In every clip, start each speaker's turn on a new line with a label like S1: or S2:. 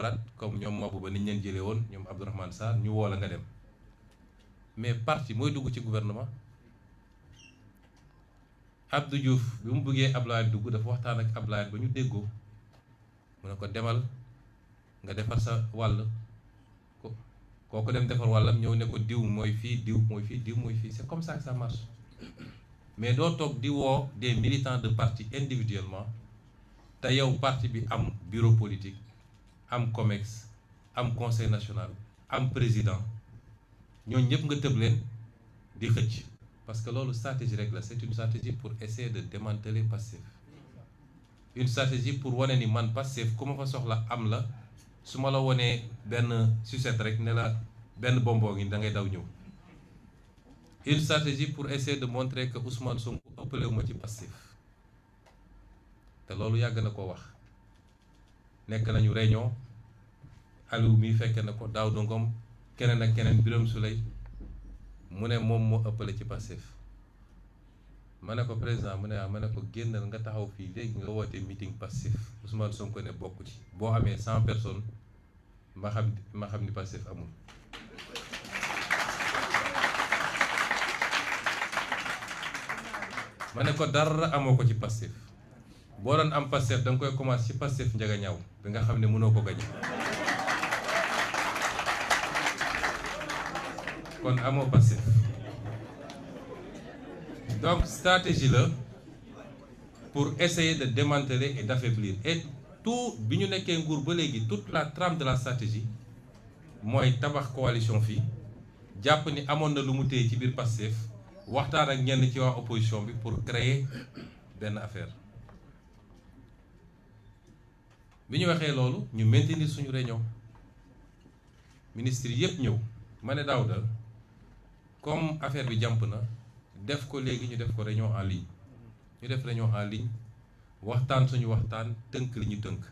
S1: démocrate comme ñoom Mabouba ni ñu leen jëlee woon ñoom Abdourahmane Sarr ñu woo la nga dem mais parti mooy dugg ci gouvernement. Abdou Diouf bi mu bëggee Ablaye dugg dafa waxtaan ak Ablaye ba ñu déggoo mu ne ko demal nga defar sa wàll kooku dem defar wàllam ñëw ne ko diw mooy fii diw mooy fii diw mooy fii c'est comme ça que ça marche mais doo toog di woo des militants de parti individuellement te yow parti bi am bureau politique am COMEX am conseil national am président ñooñu ñëpp nga tëb leen di xëcc parce que loolu stratégie rek la c'est une stratégie pour essayer de démanteler Pastef une stratégie pour wane ni man Pastef ku ma fa soxla am la su ma la wonee benn sucette rek ne la benn bonbon ngi da ngay daw ñëw une stratégie pour essayer de montrer que Ousmane Sonko ëppale wu ma ci Pastef te loolu yàgg na ko wax nekk nañu réunion Aliou mi fekke na ko Daouda Ngom keneen ak keneen Birame Souleye mu ne moom moo ëppale ci Pastef ma ne ko président mu ne ma ne ko génnal nga taxaw fii léegi nga woote meeting Pastef Ousmane Sonko ne bokk ci boo amee 100 personnes ma xam ni Pastef amul. ma ne ko dara amoo ko ci Pastef boo doon am Pastef da nga koy commencé ci Pastef njaga ñaaw bi nga xam ne mënoo ko gañe kon amoo Pastef donc stratégie la pour essayer de démanteler et d'affaiblir et tout bi ñu nekkee nguur ba léegi toute la trame de la stratégie mooy tabax coalition fii jàpp ni amoon na lu mu téye ci biir Pastef waxtaan ak ñenn ci waa opposition bi pour créer benn affaire bi ñu waxee loolu ñu maintenir suñu réunion ministre yépp ñëw ma ne Daouda comme affaire bi jàmp na def ko léegi ñu def ko réunion en ligne ñu def réunion en ligne waxtaan suñu waxtaan tënk li ñu tënk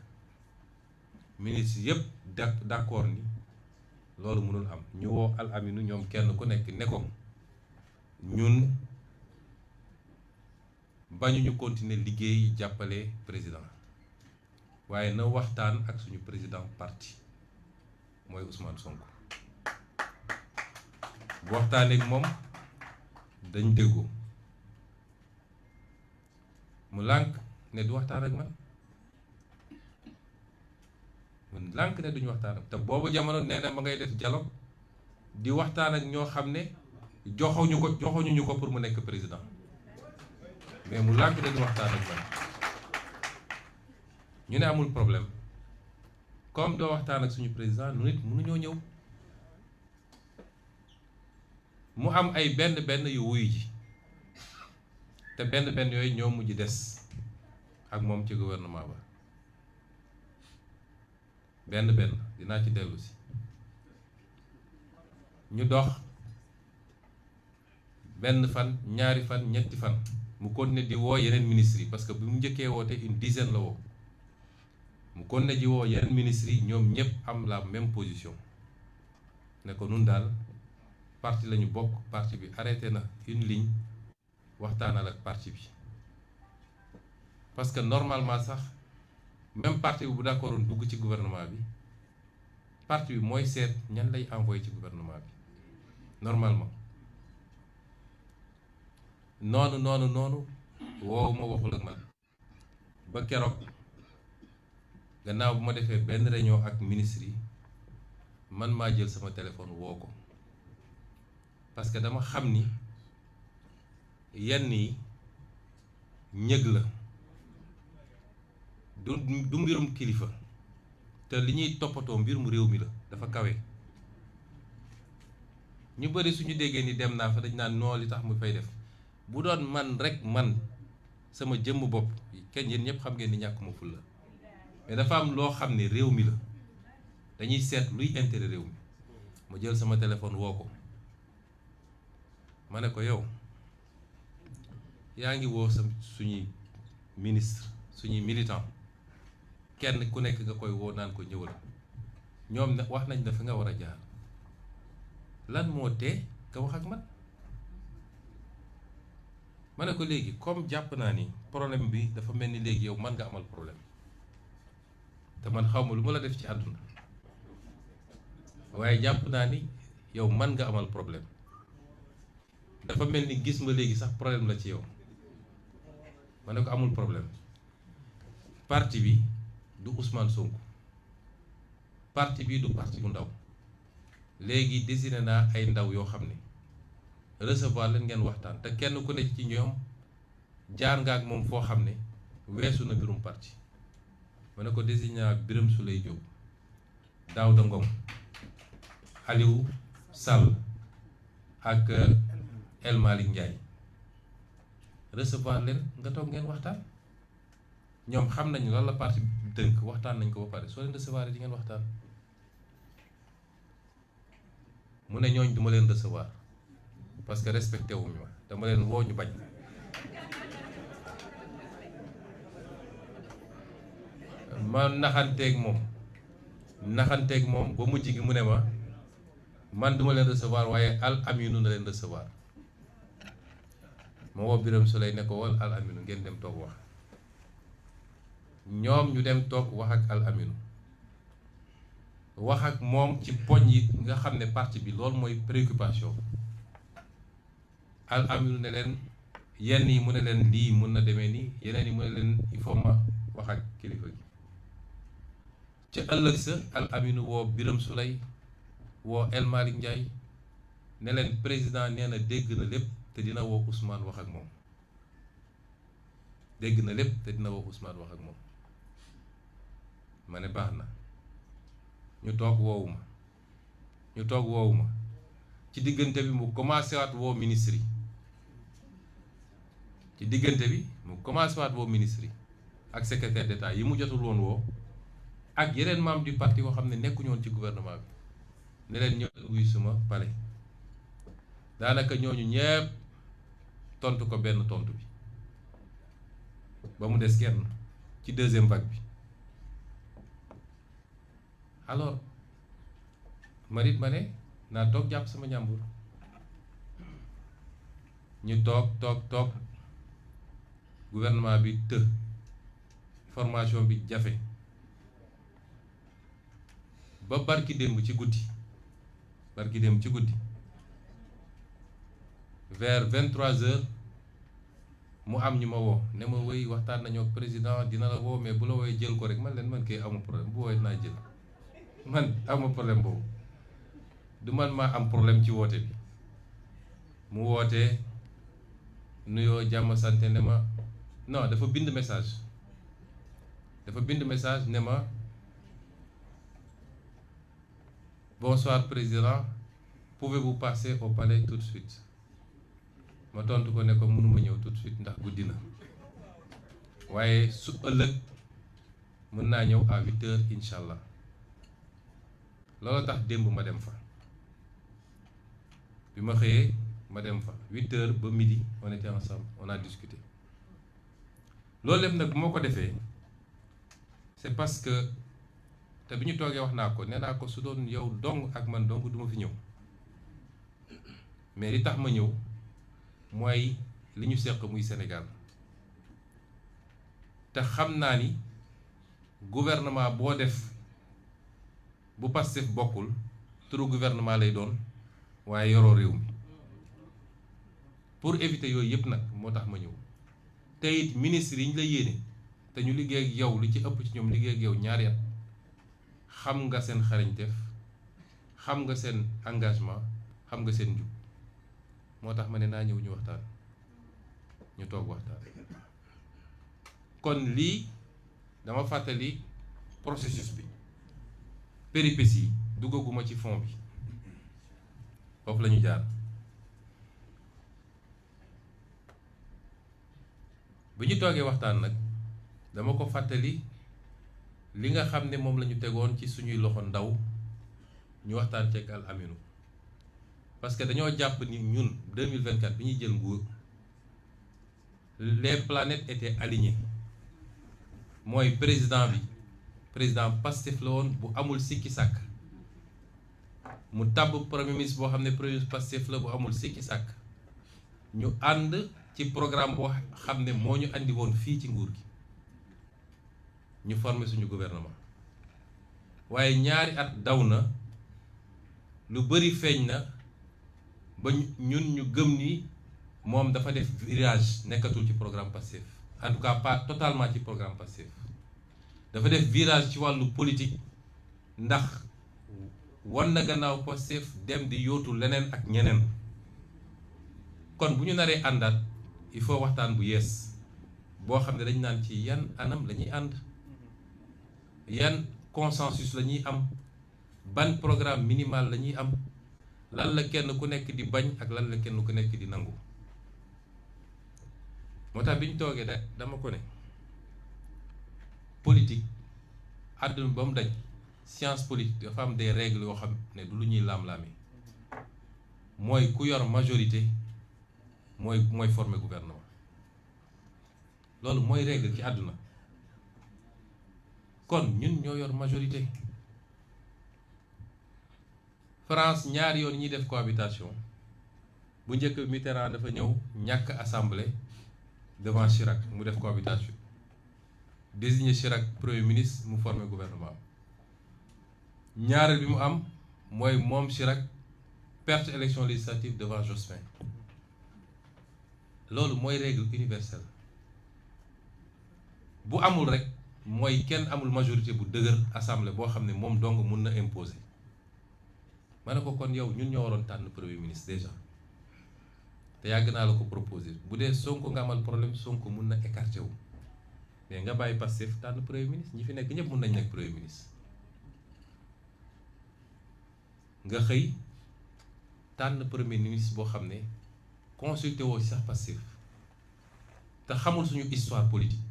S1: ministre yépp d'accord ni loolu mënul am ñu woo Al Aminu ñoom kenn ku nekk ne ko ñun bañu ñu continuer liggéey jàppale président waaye na waxtaan ak suñu président parti mooy Ousmane Sonko bu waxtaanee ak moom dañ déggoo mu lànk ne du waxtaan ak man mu lànk ne duñu waxtaan ak te boobu jamono nee na ma ngay def dialogue di waxtaan ak ñoo xam ne joxuñu ñu ko pour mu nekk président mais mu lànk ne du waxtaan ak man ñu ne amul problème comme doo waxtaan ak suñu président nu nit mënuñoo ñëw mu am ay benn yu wuyu ji te benn yooyu ñoo mujj des ak moom ci gouvernement ba benn dinaa ci dellu si ñu dox benn fan ñaari fan ñetti fan mu continuer di woo yeneen ministres yi parce que bi mu njëkkee woote une dizaine la woo mu continuer di woo yeneen ministres yi ñoom ñëpp am la même position ne ko nun daal parti lañu bokk parti bi arrêté na une ligne waxtaanal ak parti bi parce que normalement sax même parti bi bu d'accordoon dugg ci gouvernement bi parti bi mooy seet ñan lay envoyé ci gouvernement bi normalement noonu woowu ma waxul ak man ba keroog gannaaw bu ma defee benn réunion ak ministre yi man maa jël sama téléphone woo ko parce que dama xam ni yenn yi ñëg la du mbirum kilifa te li ñuy toppatoo mbir mu réew mi la dafa kawe ñu bari suñu déggee ni dem naa fa dañ naan noo li tax mu fay def bu doon man rek man sama jëmm bopp kenn yéen ñëpp xam ngeen ni ñàkk ma ful la mais dafa am loo xam ne réew mi la dañuy seet luy intérêt réew mi ma jël sama téléphone woo ko ma ne ko yow yaa ngi woo sa suñuy ministre suñuy militant kenn ku nekk nga koy woo naan ko ñëwal ñoom ne wax nañ dafa nga war a jaar lan moo tee nga wax ak man ma ne ko léegi comme jàpp naa ni problème bi dafa mel ni léegi yow man nga amal problème te man xaw ma lu ma la def ci àdduna waaye jàpp naa ni yow man nga amal problème dafa mel ni gis ma léegi sax problème la ci yow ma ne ko amul problème parti bi du Ousmane Sonko parti bi du parti bu ndaw léegi désigné naa ay ndaw yoo xam ne recevoir leen ngeen waxtaan te kenn ku nekk ci ñoom jaar nga ak moom foo xam ne weesu na mbirum parti ma ne ko désigné naa Birame Souleye Diop Daouda Ngom Aliou Sall ak El Malick Ndiaye recevoir leen nga toog ngeen waxtaan ñoom xam nañu lan la parti bi tënk waxtaan nañ ko ba pare soo leen recevoir di ngeen waxtaan mu ne ñooñ duma leen recevoir parce que respecté wuñu ma dama leen woo ñu bañ ma naxanteeg moom ba mujj gi mu ne ma man duma leen recevoir waaye Al Aminu na leen recevoir ma woo Birame Souleye ne ko wal Al Aminu ngeen dem toog wax ñoom ñu dem toog wax ak Al Aminu wax ak moom ci poñ yi nga xam ne parti bi loolu mooy préoccupation Al Aminu ne leen yenn yi mu ne leen lii mun na demee nii yeneen yi mu ne leen il faut ma wax ak kilifa gi ci ëllëg sa Al Aminu woo Birame Souleye woo El Malick Ndiaye ne leen président nee na dégg na lépp te dina woo Ousmane wax ak moom dégg na lépp te dina woo Ousmane wax ak moom ma ne baax na ñu toog woowu ma ci diggante bi mu commencé waat woo ministre yi ak secrétaire d'État yi mu jotul woon woo ak yeneen membres du parti yoo xam ne nekkuñu woon ci gouvernement bi ne leen ñëw wuy suma palais daanaka ñooñu ñépp tontu ko benn tontu bi ba mu des kenn ci deuxième vague bi alors marit ma ne naa toog jàpp sama ñàmbur ñu toog gouvernement bi të formation bi jafe ba barki démb ci guddi vers 23h mu am ñu ma woo ne ma wéy waxtaan nañoo ak président dina la woo mais bu la wooyee jël ko rek man leen man kay amu problème bu woowee naa jël man amu problème boobu du man maa am problème ci woote bi mu wootee nuyoo jàmm sante ne ma non dafa bind message ne ma bonsoir président pouvez-vous passer au palais tout de suite ma tontu ko ne ko mënuma ñëw tout de suite ndax guddi na waaye su ëllëg mën naa ñëw à 8h incha allah loolu tax démb ma dem fa bi ma xëyee ma dem fa 8h ba midi on était ensemble on a discuté loolu lépp nag bu ma ko defee c'est parce que te bi ñu toogee wax naa ko nee naa ko su doon yow dong ak man dong duma fi ñëw mais li tax ma ñëw mooy li ñu seq muy Sénégal te xam naa ni gouvernement boo def bu Pastef bokkul turu gouvernement lay doon waaye yoroo réew mi pour éviter yooyu yëpp nag moo tax ma ñëw te it ministre yi ñu la yéene te ñu liggéey ak yow li ci ëpp ci ñoom liggéey ak yow ñaari at xam nga seen xarañteef xam nga seen engagement xam nga seen njub moo tax ma ne naa ñëw ñu waxtaan ñu toog waxtaan kon lii dama fàttali processus bi péripéties yi duggaguma ci fond bi foofu la ñu jaar bu ñu toogee waxtaan nag dama ko fàttali li nga xam ne moom la ñu tegoon ci suñuy loxo ndaw ñu waxtaan ceeg Al Aminu parce que dañoo jàpp ni ñun 2024 bi ñuy jël nguur les planètes étaient alignées mooy président Pastef la woon bu amul sikki sàkk mu tabb premier ministre boo xam ne premier ministre Pastef la bu amul sikki sàkk ñu ànd ci programme boo xam ne moo ñu andi woon fii ci nguur gi ñu former suñu gouvernement waaye ñaari at daw na lu bëri feeñ na ba ñun ñu gëm ni moom dafa def virage nekkatul ci programme Pastef en tout cas pas totalement ci programme Pastef dafa def virage ci wàllu politique ndax wan na gannaaw Pastef dem di yóotu leneen ak ñeneen kon bu ñu naree àndaat il faut waxtaan bu yees boo xam ne dañ naan ci yan anam la ñuy ànd yan consensus la ñuy am ban programme minimal la ñuy am lan la kenn ku nekk di bañ ak lan la kenn ku nekk di nangu moo tax bi ñu toogee dama ko ne politique àdduna ba mu dañ science politique dafa am des règles yoo xam ne du lu ñuy laam-laami mooy ku yor majorité mooy former gouvernement loolu mooy règle ci àdduna kon ñun ñoo yor majorité France ñaari yoon ñuy def cohabitation bu njëkk Mitterrand dafa ñëw ñàkk assemblée devant Chirac mu def cohabitation désigné Chirac premier ministre mu former gouvernement ñaareel bi mu am mooy moom Chirac perte élection législative devant Jospin loolu mooy règle universelle bu amul rek mooy kenn amul majorité bu dëgër assemblée boo xam ne moom dong mun na imposer ma ne ko kon yow ñun ñoo waroon tànn premier ministre déjà te yàgg naa la ko proposer bu dee Sonko nga amal problème Sonko mun na écarter wu mais nga bàyyi Pastef tànn premier ministre ñi fi nekk ñëpp mun nañ nekk premier ministre nga xëy tànn premier ministre boo xam ne consulté woo sax Pastef te xamul suñu histoire politique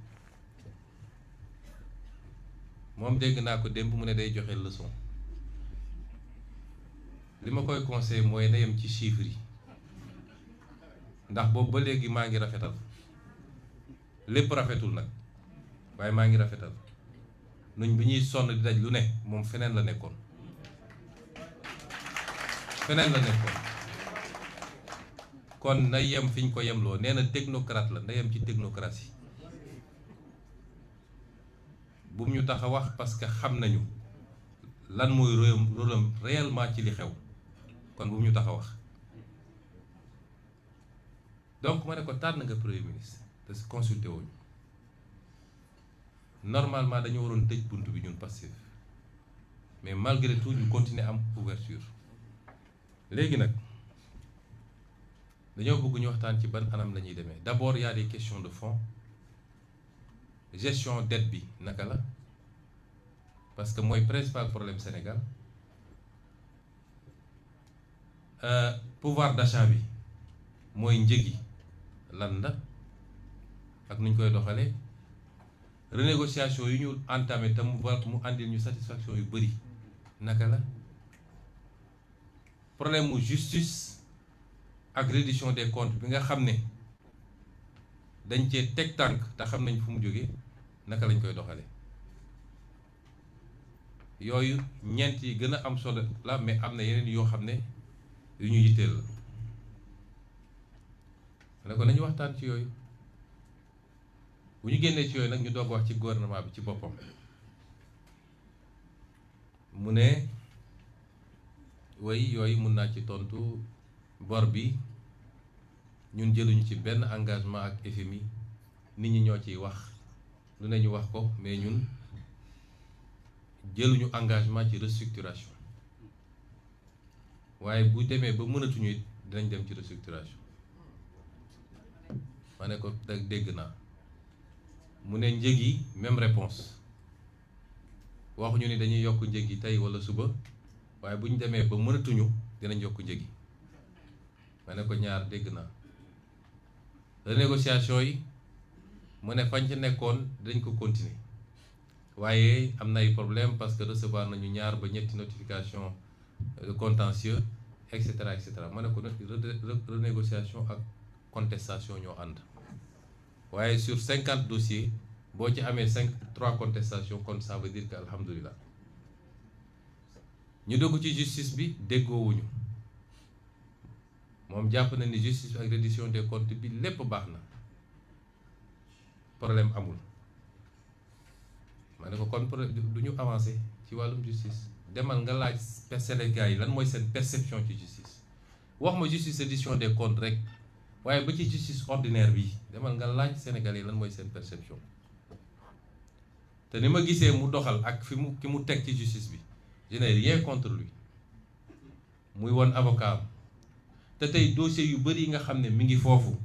S1: moom dégg naa ko démb mu ne day joxe leçon li ma koy conseillé mooy na yem ci chiffres yi ndax boobu ba léegi maa ngi rafetal lépp rafetul nag waaye maa ngi rafetal nuñ bi ñuy sonn di daj lu ne moom feneen la nekkoon kon na yem fi ñu ko yemloo nee na technocrate la na yem ci technocratie bu mu ñu tax a wax parce que xam nañu lan mooy rôle am réellement ci li xew kon bu mu ñu tax a wax donc ma ne ko tànn nga premier ministre te consulté wuñu normalement dañu waroon tëj bunt bi ñun Pastef mais malgré tout ñu continuer am ouverture léegi nag dañoo bëgg ñu waxtaan ci ban anam la ñuy demee d'abord y a des questions de fond gestion dette bi naka la parce que mooy principal problème Sénégal pouvoir d'achat bi mooy njëg yi lan la ak nuñ koy doxalee renégociation yu ñu entamé te mu àndil ñu satisfaction yu bëri naka la problème mu justice ak reddition des comptes bi nga xam ne dañ cee teg tànk te xam nañ fu mu jógee naka lañ koy doxalee yooyu ñeent yi gën a am solo la mais am na yeneen yoo xam ne yu ñu yitteel la ma ne ko nañu waxtaan ci yooyu bu ñu génnee ci yooyu nag ñu doog wax ci gouvernement bi ci boppam mu ne way yooyu mun naa ci tontu bor bi ñun jëluñu ci benn engagement ak FMI nit ñi ñoo ciy wax lu ne ñu wax ko mais ñun jëluñu engagement ci restructuration waaye bu demee ba mënatuñu it dinañ dem ci restructuration ma ne ko dégg naa mu ne njëg yi même réponse waxuñu ni dañuy yokk njëg yi tey walla suba waaye bu ñu demee ba mënatuñu dinañ yokk njëg yi ma ne ko ñaar dégg naa renégociation yi mu ne fañ ci nekkoon dañ ko continuer waaye am na ay problème parce que recevoir nañu ñaar ba ñetti notification de contentieux et cetera ma ne ko renégociation ak contestation ñoo ànd waaye sur 50 dossiers boo ci amee 3 contestations kon ça veut dire que alhamdulilah ñu dugg ci justice bi déggoowuñu moom jàpp na ni justice bi ak reddition des comptes bi lépp baax na problème amul ma ne ko kon du ñu avancé ci wàllum justice demal nga laaj Sénégalais yi lan mooy seen perception ci justice. wax ma justice reddition des comptes rek waaye ba ci justice ordinaire bi demal nga laaj Sénégalais yi lan mooy seen perception. te ni ma gisee mu doxal ak ki mu teg ci justice bi je n'ai rien contre lui muy woon avocat am te tey dossier yu bëri yi nga xam ne mi ngi foofu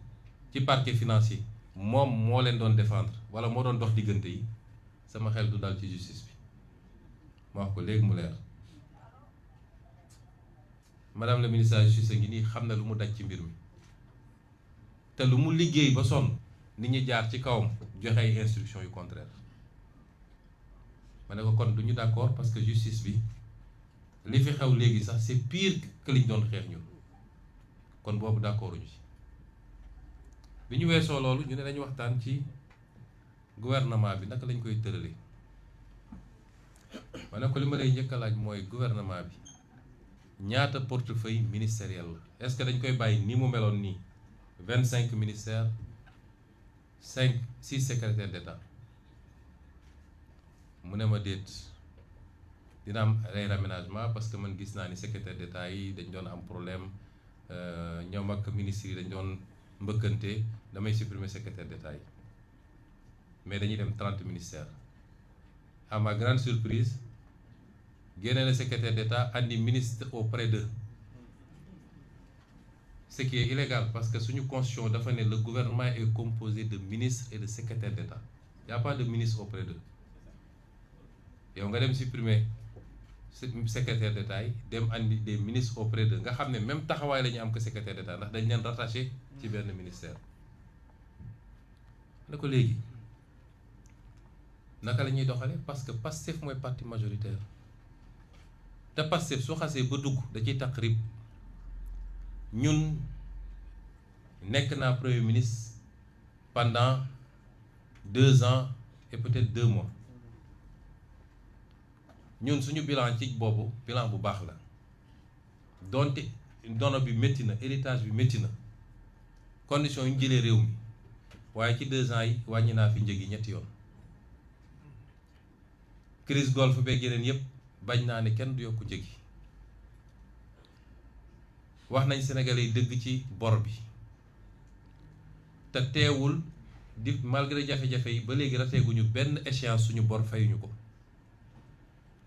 S1: ci parquet financier moom moo leen doon défendre wala moo doon dox diggante yi sama xel du dal ci justice bi ma wax ko léegi mu leer. madame la ministre de la justice ngi nii xam na lu mu daj ci mbir mi te lu mu liggéey ba sonn nit ñi jaar ci kawam joxe ay instructions yu contraire ma ne ko kon du ñu d'accord parce que justice bi li fi xew léegi sax c'est pire que liñ doon xeex ñun kon boobu d'accord ñu ci. bi ñu weesoo loolu ñu ne dañu waxtaan ci gouvernement bi naka lañ koy tëralee ma ne ko li ma lay njëkk a laaj mooy gouvernement bi ñaata portefeuille ministériel la est-ce que dañ koy bàyyi ni mu meloon nii 25 ministères 6 secrétaires d'État mu ne ma déet dina am ay raménagement parce que man gis naa ni secrétaire d'État yi dañ doon am problème ñoom ak ministres yi dañ doon mbëkkante damay supprimer secrétaire d'État yi mais dañuy dem 30 ministères à ma grande surprise génne le secrétaire d'État andi ministre auprès d'eux ce qui est illégal parce que suñu constitution dafa ne le gouvernement est composé de ministres et de secrétaires d'État il n'y a pas de ministre auprès d'eux yow nga dem supprimer secrétaire d'État yi dem andi des ministres auprès d'eux nga xam ne même taxawaay la ñu am que secrétaire d'État ndax dañ leen rattaché ci benn ministère ne ko léegi naka la ñuy doxale parce que Pastef mooy parti majoritaire te Pastef su xasee ba dugg da ciy taq rib ñun nekk naa premier ministre pendant 2 ans et peut-être 2 mois ñun suñu bilan ci boobu bilan bu baax la donte dono bi métti na héritage bi métti na condition yu ñu jëlee réew mi waaye ci 2 ans yi wàññi naa fi njëg yi 3 yoon crise golfe beeg yeneen yëpp bañ naa ne kenn du yokku njëg yi wax nañ Sénégalais yi dëgg ci bor bi te teewul di malgré jafe-jafe yi ba léegi rateeguñu benn échéance suñu bor fayuñu ko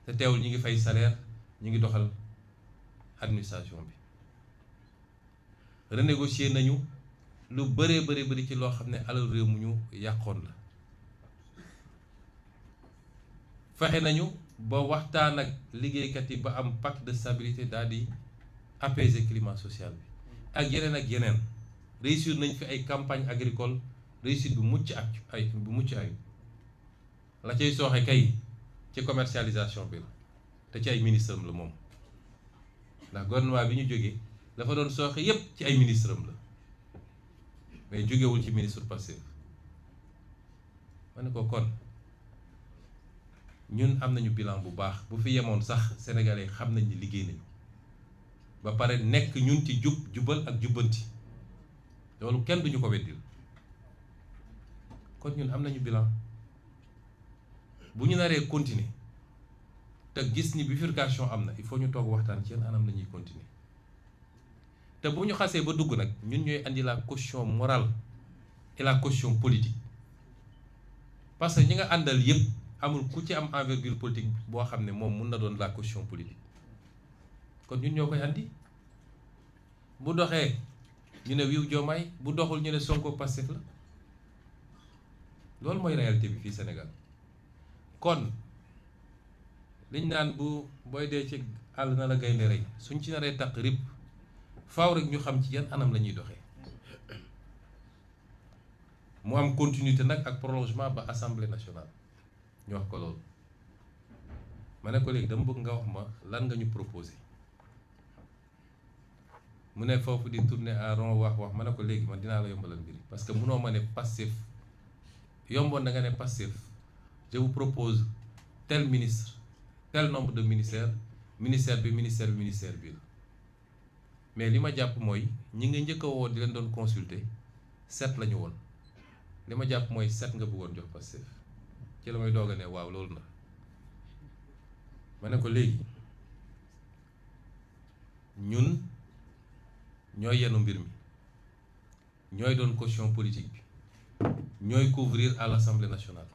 S1: te teewul ñu ngi fay salaire ñu ngi doxal administration bi renégocier nañu lu bëree bëri ci loo xam ne alal réew mu ñu yàqoon la fexe nañu ba waxtaan ak liggéeykat yi ba am pacte de stabilité daal di apaiser climat social bi ak yeneen réussir nañ fi ay campagne agricole réussite bu mucc ay la cay sooxe kay ci commercialisation bi la te ci ay ministre am la moom ndax gouvernement bi ñu jógee dafa doon sooxe yépp ci ay ministre am la mais jógewul ci ministre Pastef ma ne ko kon ñun am nañu bilan bu baax bu fi yemoon sax sénégalais xam nañ ni liggéey nañu ba pare nekk ñun ci jubal ak jubbanti loolu kenn duñu ko weddil kon ñun am nañu bilan bu ñu naree continuer te gis ni bifurcation am na il faut ñu toog waxtaan ci yenn anam la ñuy continuer te bu ñu xasee ba dugg nag ñun ñooy andi la caution morale et la caution politique parce que ñi nga àndal yépp amul ku ci am envergure politique boo xam ne moom mun na doon la caution politique kon ñun ñoo koy andi bu doxee ñu ne wiw Diomaye bu doxul ñu ne Sonko Pastef la loolu mooy réalité bi fii Sénégal kon liñ naan bu booy dee ci àll na la gaynde rey suñ ci naree taq rib faaw rek ñu xam ci yan anam la ñuy doxee mu am continuité nag ak prolongement ba assemblée nationale ñu wax ko loolu ma ne ko léegi dama bëgg nga wax ma lan nga ñu proposé mu ne foofu di tourner en rond wax ma ne ko léegi man dinaa la yombalal mbiri parce que munoo ma ne Pastef yomboon na nga ne Pastef je vous propose tel ministre tel nombre de ministère bi ministère bi la mais li ma jàpp mooy ñi nga njëkk a woo di leen doon consulter 7 la ñu woon li ma jàpp mooy 7 nga bëggoon jox Pastef ci la may doog a ne waaw loolu na ma ne ko léegi ñun ñooy yenu mbir mi ñooy doon caution politique bi ñooy couvrir à l'Assemblée nationale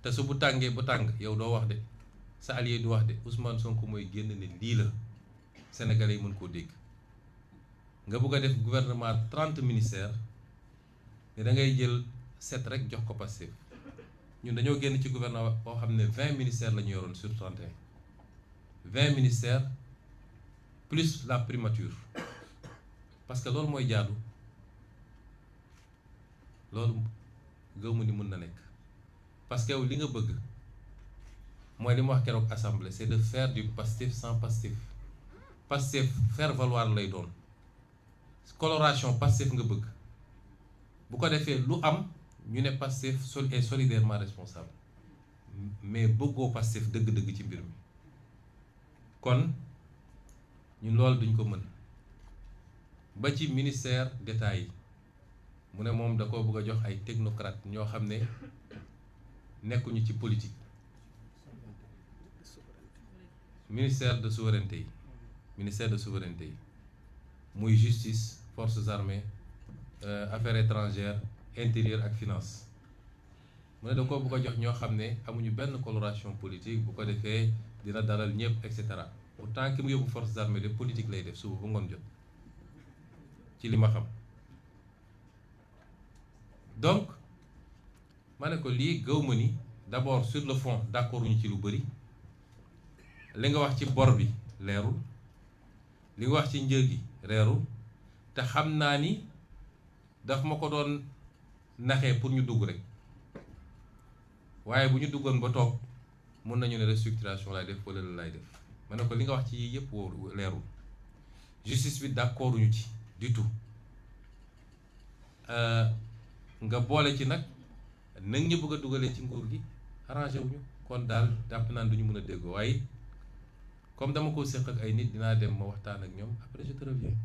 S1: te su bu tàngee bu tàng yow doo wax de sa allié du wax de Ousmane Sonko mooy génn ne lii la Sénégalais yi mën koo dégg nga bëgg a def gouvernement 30 ministères ne da ngay jël 7 rek jox ko Pastef ñun dañoo génn ci gouvernement boo xam ne 20 ministères la ñu yoroon sur 31 20 ministères plus la primature parce que loolu mooy jaadu loolu gëmu ni mën na nekk parce que yow li nga bëgg mooy li ma wax keroog assemblée c'est de faire du Pastef sans Pastef Pastef faire valoir lay doon coloration Pastef nga bëgg bu ko defee lu am ñu ne Pastef est solidairement responsable mais bëggoo Pastef dëgg-dëgg ci mbir mi kon ñun loolu duñ ko mën ba ci ministère d'État yi mu ne moom da ko bëgg a jox ay technocrate ñoo xam ne nekkuñu ci politique ministère de souveraineté yi muy justice forces armées affaires étrangères intérieur ak finance mu ne da ko bëgg a jox ñoo xam ne amuñu benn coloration politique bu ko defee dina dalal ñëpp et cetera pourtant ki mu yóbbu forces armées de politique lay def suba ba ngoon jot ci li ma xam donc ma ne ko lii gëw ma ni d'abord sur le fond d'accord ñu ci lu bëri li nga wax ci bor bi leerul li nga wax ci njëg gi leerul te xam naa ni daf ma ko doon naxee pour ñu dugg rek waaye bu ñu duggoon ba toog mun nañu ne restructuration lay def wala la lay def ma ne ko li nga wax ci yii yëpp wóoru leerul justice bi d'accord ñu ci du tout nga boole ci nag nag ñu bëgg a dugalee ci nguur gi arrangé wuñu kon daal jàpp naan du ñu mën a déggoo waaye comme dama ko séq ak ay nit dinaa dem ma waxtaan ak ñoom après je te reviens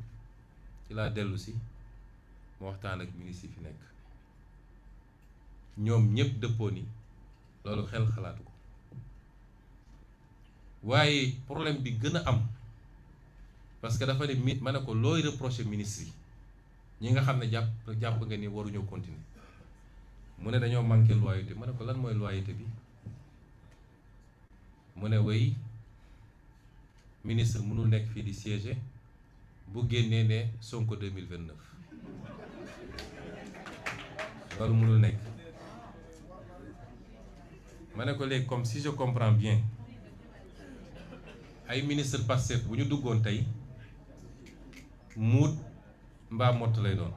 S1: ci laa dellu si ma waxtaan ak ministre yi fi nekk ñoom ñëpp dëppoo ni loolu xel xalaatu ko waaye problème bi gën a am parce que dafa ne ma ne ko looy reprocher ministre yi ñi nga xam ne jàpp nga ni waruñoo continuer mu ne dañoo manqué loyauté ma ne ko lan mooy loyauté bi mu ne way ministre mënul nekk fii di siéger bu génnee ne Sonko 2029 loolu mënul nekk ma ne ko léegi comme si je comprends bien ay ministre Pastef bu ñu duggoon tey muut mbaa mott lay doon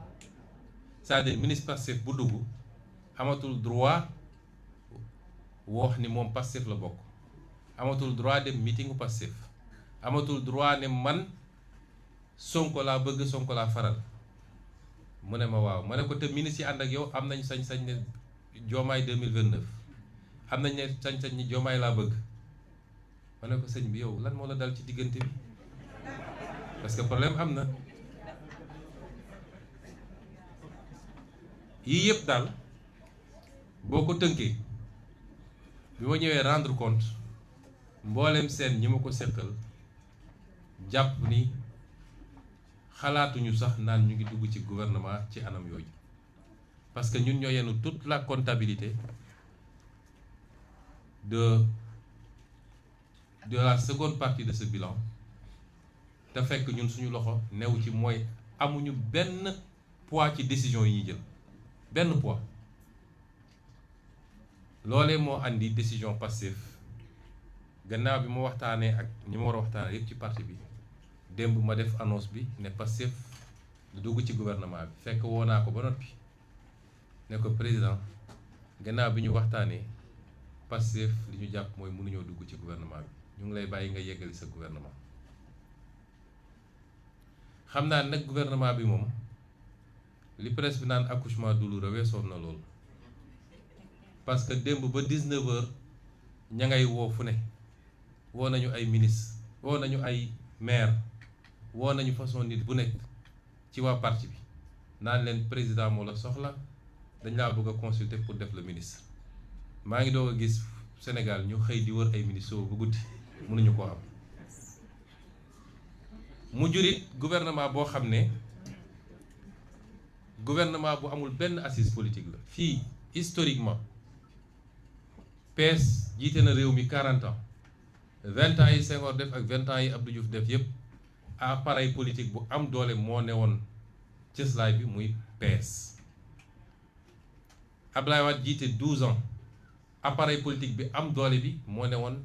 S1: c'est-à-dire ministre Pastef bu dugg amatul droit wax ni moom Pastef la bokk amatul droit dem meetingu Pastef amatul droit ne man Sonko laa bëgg Sonko laa faral mu ne ma waaw ma ne ko te ministre yi ànd ak yow am nañ sañ-sañ ne Diomaye 2029 am nañ ne sañ-sañ ni Diomaye laa bëgg ma ne ko sëñ bi yow lan moo la dal ci diggante bi parce que problème am na yii yëpp daal boo ko tënkee bi ma ñëwee rendre compte mboolem seen ñi ma ko seqal jàpp ni xalaatuñu sax naan ñu ngi dugg ci gouvernement ci anam yooyu parce que ñun ñoo yenu toute la comptabilité de la seconde partie de ce bilan te fekk ñun suñu loxo new ci mooy amuñu benn poids ci décision yi ñuy jël benn poids loolee moo andi décision Pastef gannaaw bi ma waxtaanee ak ñi ma war a waxtaanee yépp ci parti bi démb ma def annonce bi ne Pastef du dugg ci gouvernement bi fekk woo naa ko ba noppi ne ko président gannaaw bi ñu waxtaanee Pastef li ñu jàpp mooy mënuñoo dugg ci gouvernement bi ñu ngi lay bàyyi nga yeggali sa gouvernement xam naa nag gouvernement bi moom li presse bi naan accouchement douloureux weesoon na loolu parce que démb ba 19h ña ngay woo fu ne woo nañu ay ministre woo nañu ay maire woo nañu façon nit bu nekk ci waa parti bi naan leen président moo la soxla dañ laa bëgg a consulter pour def le ministre maa ngi doog a gis Sénégal ñu xëy di wër ay ministres ba guddi mënuñu koo am mu jurit gouvernement boo xam ne gouvernement bu amul benn assise politique la. fii historiquement PS jiite na réew mi 40 ans 20 ans yi Senghor def ak 20 ans yi Abdou Diouf def yépp appareil politique bu am doole moo ne woon cëslaay bi muy PS. Abdoulaye Wade jiite 12 ans appareil politique bi am doole bi moo ne woon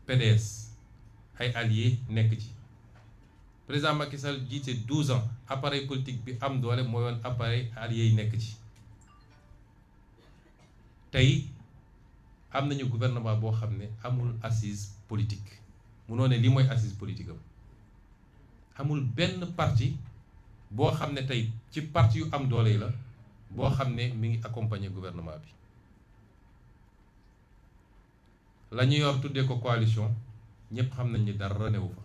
S1: PDS ay alliés nekk ci. Président Macky Sall jiite 12 ans appareil politique bi am doole mooy woon appareil alliés yi nekk ci. tey am nañu gouvernement boo xam ne amul assise politique munoo ne lii mooy assise politique am. amul benn parti boo xam ne tey ci parti yu am doole yi la boo xam ne mi ngi accompagner gouvernement bi. la ñu yor tuddee ko coalition ñëpp xam nañ ni dara newu fa.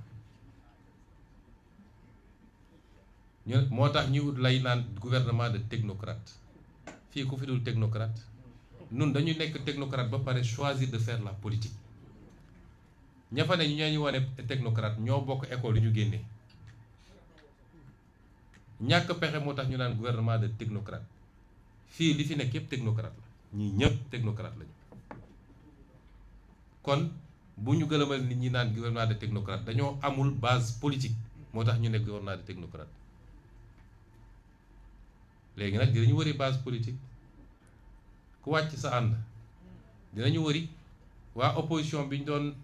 S1: moo tax ñu ut lay naan gouvernement de technocrate. fii ku fi dul technocrate nun dañu nekk technocrate ba pare choisir de faire la politique. ña fa ne ñu wane technocrate ñoo bokk école yu ñu génnee. ñàkk pexe moo tax ñu naan gouvernement de technocrate. fii li fi nekk yëpp technocrate la ñii ñëpp technocrate lañu. kon bu ñu gëlëmal nit ñi naan gouvernement de technocrate dañoo amul base politique moo tax ñu nekk gouvernement de technocrate. léegi nag dinañu wëri base politique ku wàcc sa ànd dinañu wëri waa opposition bi ñu doon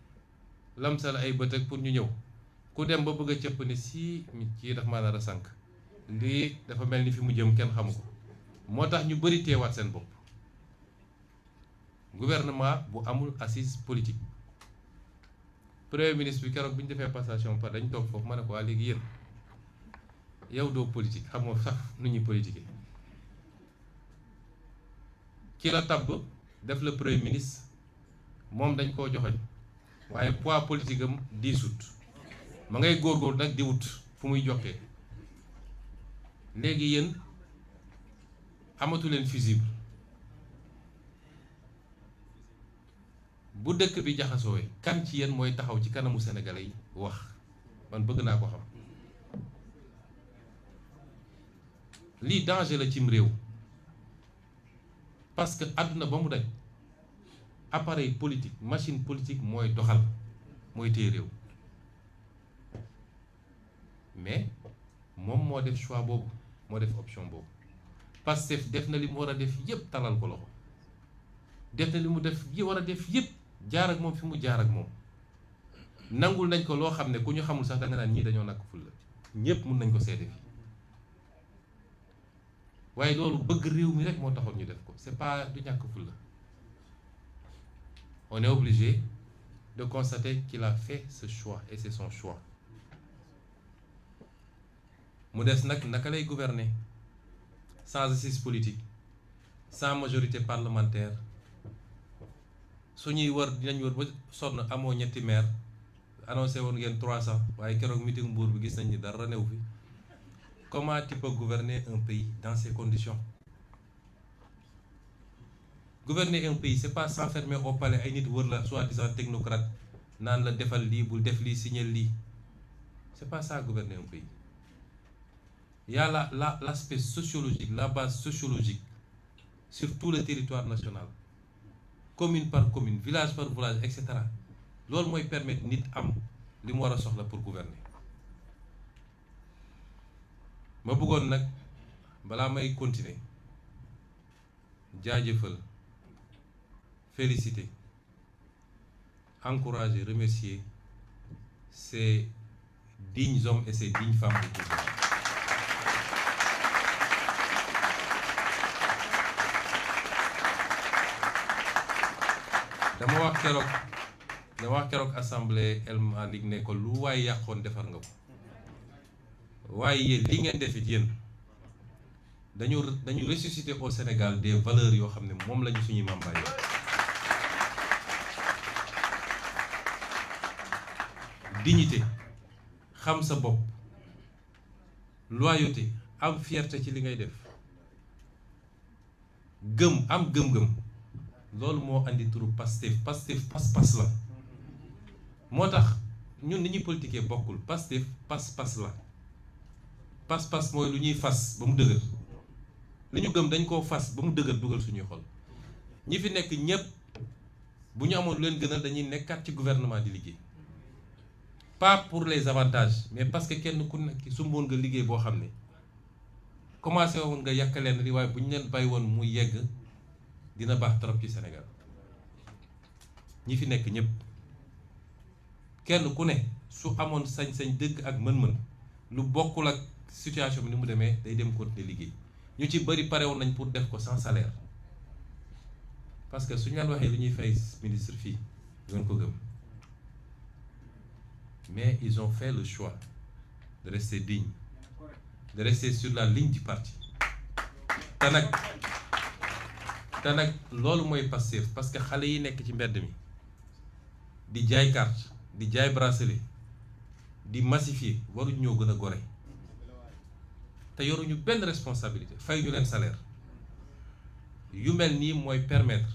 S1: lamsal ay bët ak pour ñu ñëw ku dem ba bëgg a cëpp ne si kii daf maa nar a sànq lii dafa mel ni fi mu jëm kenn xamu ko moo tax ñu bëri teewaat seen bopp. gouvernement bu amul assise politique. premier ministre bi keroog bi ñu defee passation par dañ toog foofu ma ne ko waa léegi yéen yow doo politique xamoo sax nu ñuy politique. ki la tabb def la premier ministre moom dañ koo joxoñ waaye poids politique am diisut ma ngay góorgóorlu nag di wut fu muy jokkee. léegi yéen amatu leen fusible. bu dëkk bi jaxasoo kan ci yéen mooy taxaw ci kanamu sénégalais yi wax man bëgg naa ko xam. lii danger la cim réew parce que àdduna ba mu daj appareil politique machine politique mooy doxal mooy téye réew mais moom moo def choix boobu moo def option boobu. Pastef def na li mu war a def yépp talal ko loxo def na li mu def yi war a def yépp jaar ak moom fi mu jaar ak moom nangul nañ ko loo xam ne ku ñu xamul sax da nga naan ñii dañoo nakk ful la ñépp mun nañ ko seede fii waaye loolu bëgg réew mi rek moo taxoon ñu def ko c'est pas du ñàkk ful la. On est obligé de constater qu'il a fait ce choix et c'est son choix. mu des nag naka lay gouverner sans assise politique sans majorité parlementaire su ñuy wër dinañ wër ba sonn amoo ñetti maire annoncé woon ngeen 300 waaye keroog meeting Mbour bi gis nañ ni dara new fi. Comment tu peux gouverner un pays dans ces conditions? Gouverner un pays c'est pas s'enfermer au palais ay nit wër la soi-disant technocrate naan la defal lii bul def lii signer lii c'est pas ça gouverner un pays. Il y a l'aspect sociologique, la base sociologique sur tout le territoire national, commune par commune, village par village, etc. loolu mooy permettre nit am li mu war a soxla pour gouverner. ma bëggoon nag balaa may continuer jaajëfal féliciter encourager remercier ces dignes hommes et ces dignes femmes de gouvernement. dama wax keroog assemblée El Malick ne ko lu waay yàqoon defar nga ko waaye li ngeen def it yéen dañu ressusciter au Sénégal des valeurs yoo xam ne moom lañu suñuy maam bàyyi. dignité xam sa bopp loyauté am fierté ci li ngay def am gëm-gëm loolu moo andi turu Pastef pas-pas la moo tax ñun ni ñuy politiquer bokkul Pastef pas-pas la pas-pas mooy lu ñuy fas ba mu dëgër li ñu gëm dañ koo fas ba mu dëgër dugal suñuy xol ñi fi nekk ñépp bu ñu amoon lu leen gënal dañuy nekkaat ci gouvernement di liggéey pas pour les avantages mais parce que kenn ku nekk sumboon nga liggéey boo xam ne commencé woon nga yàq leen li waaye bu ñu leen bàyyi woon mu yegg dina baax trop ci Sénégal ñi fi nekk ñépp kenn ku ne su amoon sañ-sañ dëgg ak mën-mën lu bokkul ak situation bi ni mu demee day dem continuer liggéey ñu ci bëri pare woon nañ pour def ko sans salaire parce que suñu leen waxee li ñuy fay ministre fii doon ko gëm mais ils ont fait le choix de rester dignes de rester sur la ligne du parti te nag loolu mooy Pastef parce que xale yi nekk ci mbedd mi di jaay carte di jaay bracelet di massifier waruñ ñoo gën a gore te yoruñu benn responsabilité fay ñu leen salaire yu mel nii mooy permettre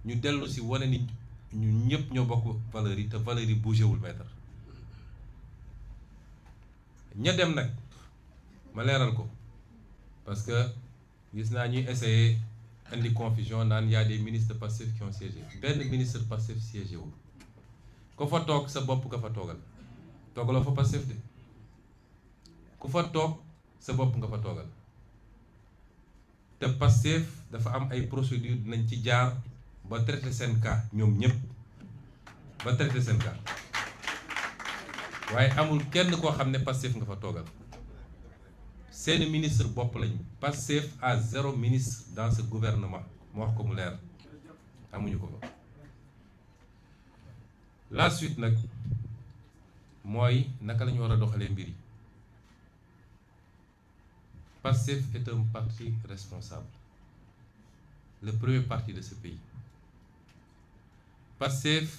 S1: ñu dellu si wane ni ñu ñëpp ñoo bokk valeurs yi te valeurs yi bougé wul maître ña dem nag ma leeral ko parce que gis naa ñuy essayer indi confusion naan y a des ministres Pastef qui ont siégé benn ministre Pastef siégé wul ku fa toog sa bopp nga fa toogal toogaloo fa Pastef de ku fa toog sa bopp nga fa toogal te Pastef dafa am ay procédure dinañ ci jaar ba traité seen cas ñoom ñëpp ba traité seen cas waaye amul kenn koo xam ne Pastef nga fa toogal seeni ministre bopp lañu Pastef à 0 ministre dans ce gouvernement mu wax ko mu leer amuñu ko fa la suite nag mooy naka la ñu war a doxalee mbir yi Pastef est un parti responsable le premier parti de ce pays Pastef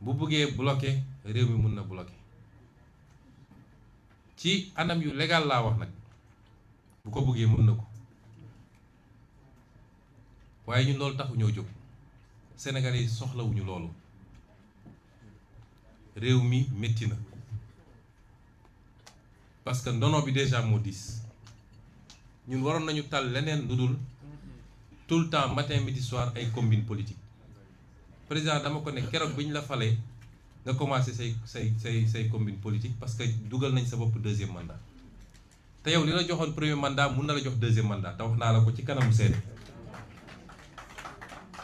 S1: bu bëggee bloquer réew mi mun na bloquer ci anam yu légal laa wax nag bu ko bëggee mun na ko waaye ñun loolu taxu ñoo jóg Sénégalais yi soxlawuñu loolu réew mi métti na parce que ndono bi déjà moo diis ñun waroon nañu tal leneen lu dul tout le temps matin midi soir ay combine politique président dama ko ne keroog bi ñu la falee nga commencé say combine politique parce que dugal nañ sa bopp deuxième mandat te yow li la joxoon premier mandat mun na la jox deuxième mandat te wax naa la ko ci kanamu seede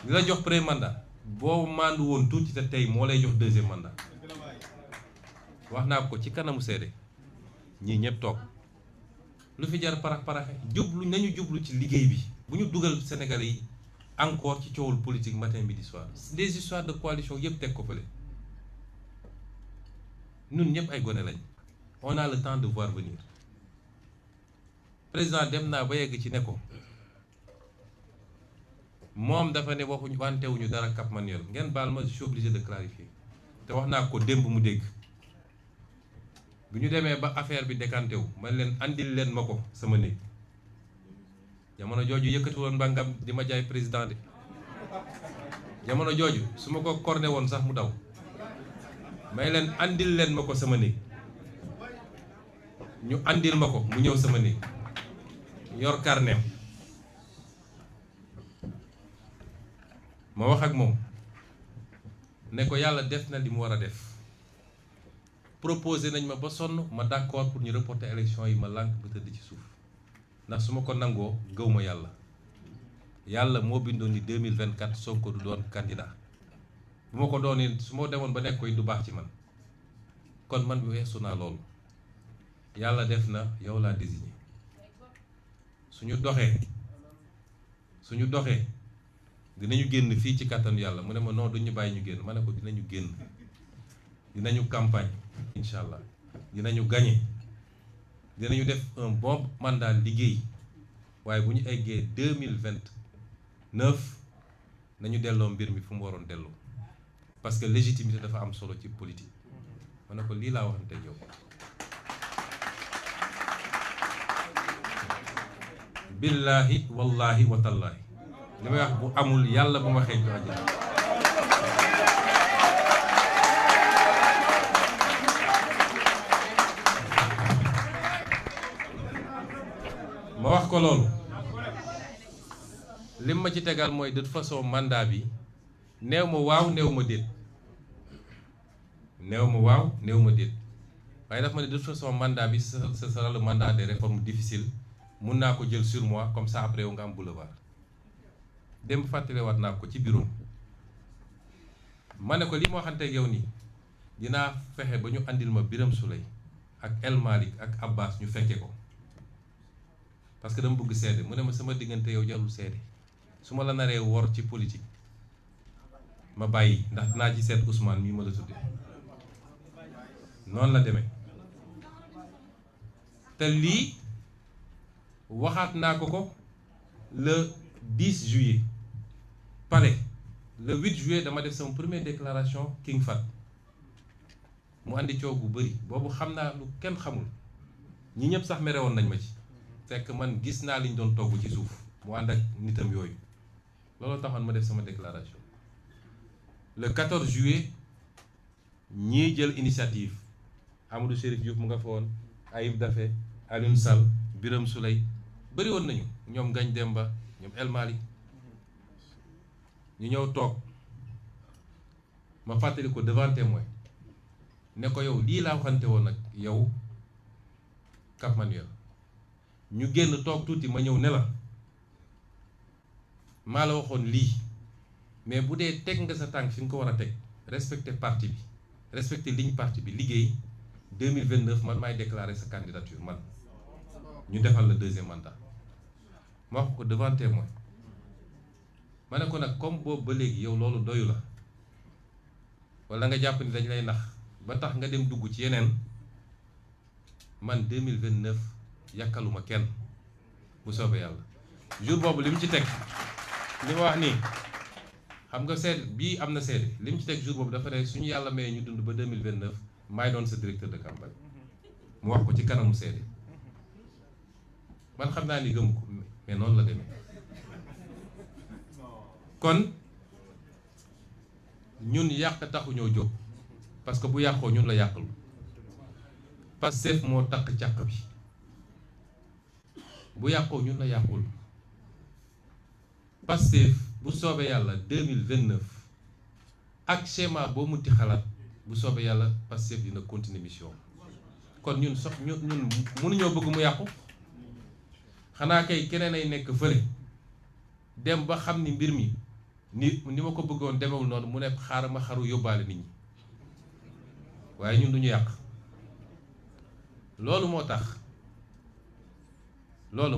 S1: li la jox premier mandat boo mandu woon tuuti te tey moo lay jox deuxième mandat wax naa ko ci kanamu seede ñii ñëpp toog lu fi jar parax jublu nañu jublu ci liggéey bi bu ñu dugal Sénégalais yi encore ci coowul politique matin midi soir des histoires de coalition yëpp teg ko fële ñun ñëpp ay gone lañ on a le temps de voir venir président dem naa ba yegg ci ne ko moom dafa ne waxuñu wantewuñu dara Cap Manuel ngeen baal ma je suis obligé de clarifier te wax naa ko démb mu dégg bu ñu demee ba affaire bi décanté wu man leen andil leen ma ko sama néeg jamono jooju yëkkati woon mbàngam di ma jaay président de jamono jooju su ma ko corné woon sax mu daw may leen andil leen ma ko sama néeg ñu andil ma ko mu ñëw sama néeg yor carnet ma wax ak moom ne ko yàlla def na li mu war a def proposé nañ ma ba sonn ma d'accord pour ñu reporter élection yi ma lànk ba tëdd ci suuf ndax su ma ko nangoo gëw ma yàlla moo bindoon ni 2024 Sonko du doon candidat bu ma ko doonee su ma demoon ba nekk koy du baax ci man kon man bi weesu naa loolu yàlla def na yow laa désigné suñu doxee dinañu génn fii ci kàttanu yàlla mu ne ma non duñu bàyyi ñu génn ma ne ko dinañu génn dinañu campagne incha allah dinañu gagné dinañu def un bon mandat liggéey waaye bu ñu eggee 2029 nañu delloo mbir mi fu mu waroon delloo parce que légitimité dafa am solo ci politique ma ne ko lii laa waxante yow billaahi wallaahi wa tallaahi li may wax bu amul yàlla bu ma xeeñ ko àjjana ma wax ko loolu lim ma ci tegal mooy de toute façon mandat bi néew ma waaw néew ma déet waaye daf ma ne de toute façon mandat bi ce sera le mandat des réformes difficiles mun naa ko jël sur moi comme ça après yow nga am boulevard démb fàttalewaat naa ko ci bureau ma ne ko li ma waxante ak yow nii dinaa fexe ba ñu andil ma Birame Souleye ak El Malick ak Abbas ñu fekke ko parce que dama bëgg seede mu ne ma sama diggante yow jarul seede su ma la naree wor ci politique ma bàyyi ndax dinaa ci seet Ousmane mii ma la tudde noonu la demee te lii waxaat naa ko le 10 juillet palais le 8 juillet dama def sama première déclaration King Fahd mu andi coow gu bëri boobu xam naa lu kenn xamul ñi ñëpp sax mere woon nañ ma ci fekk man gis naa liñ doon togg ci suuf mu ànd ak nitam yooyu loolu taxoon ma def sama déclaration le 14 juillet ñii jël initiative Amadou Chérif Diouf mu nga fa woon Ayib Daffé Alioune Sall Birame Souleye bëri woon nañu ñoom Ngagne Demba ñoom El Malick ñu ñëw toog ma fàttali ko devant témoin ne ko yow lii laa waxante woon nag yow Cap Manuel ñu génn toog tuuti ma ñëw ne la maa la waxoon lii mais bu dee teg nga sa tànk fi nga ko war a teg respecté parti bi respecté ligne parti bi liggéey 2029 man maay déclarer sa candidature man ñu defal le deuxième mandat ma wax ko devant témoin ma ne ko nag comme boobu ba léegi yow loolu doyu la wala nga jàpp ni dañ lay nax ba tax nga dem dugg ci yeneen man 2029 yàkkaluma kenn bu soobee yàlla jour boobu li mu ci teg li ma wax nii xam nga seede bii am na seede li mu ci teg jour boobu dafa ne suñu yàlla mayee ñu dund ba 2029 maay doon sa directeur de campagne mu wax ko ci kanamu seede man xam naa ni gëm ko mais noonu la demee kon ñun yàq taxuñoo jóg parce que bu yàqoo ñun la yàqul Pastef moo takk càq bi bu yàqoo ñun la yàqul Pastef bu soobee yàlla 2029 ak schéma boo munti xalaat bu soobee yàlla Pastef dina continuer mission kon ñun ñun mënuñoo bëgg mu yàqu xanaa kay keneen ay nekk fële dem ba xam ni mbir mi ni ma ko bëggoon demewul noonu mu ne xaaral ma xaru yóbbaale nit ñi waaye ñun duñu yàq loolu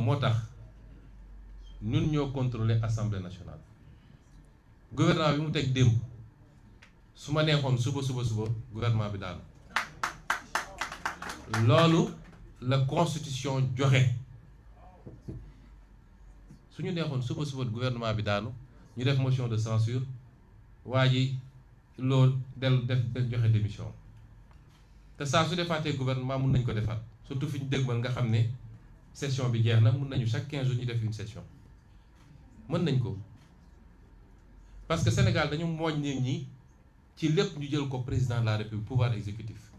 S1: moo tax ñun ñoo contrôler assemblée nationale gouvernement bi mu teg démb su ma neexoon suba gouvernement bi daanu loolu la constitution joxe suñu neexoon suba gouvernement bi daanu ñu def motion de censure waa ji loolu def joxe démission te saa su defaatee gouvernement mun nañ ko defaat surtout fi ñu dégmal nga xam ne session bi jeex na mun nañu chaque 15 jours ñu def une session mën nañ ko parce que Sénégal dañu mooñ nit ñi ci lépp ñu jël ko président de la république pouvoir exécutif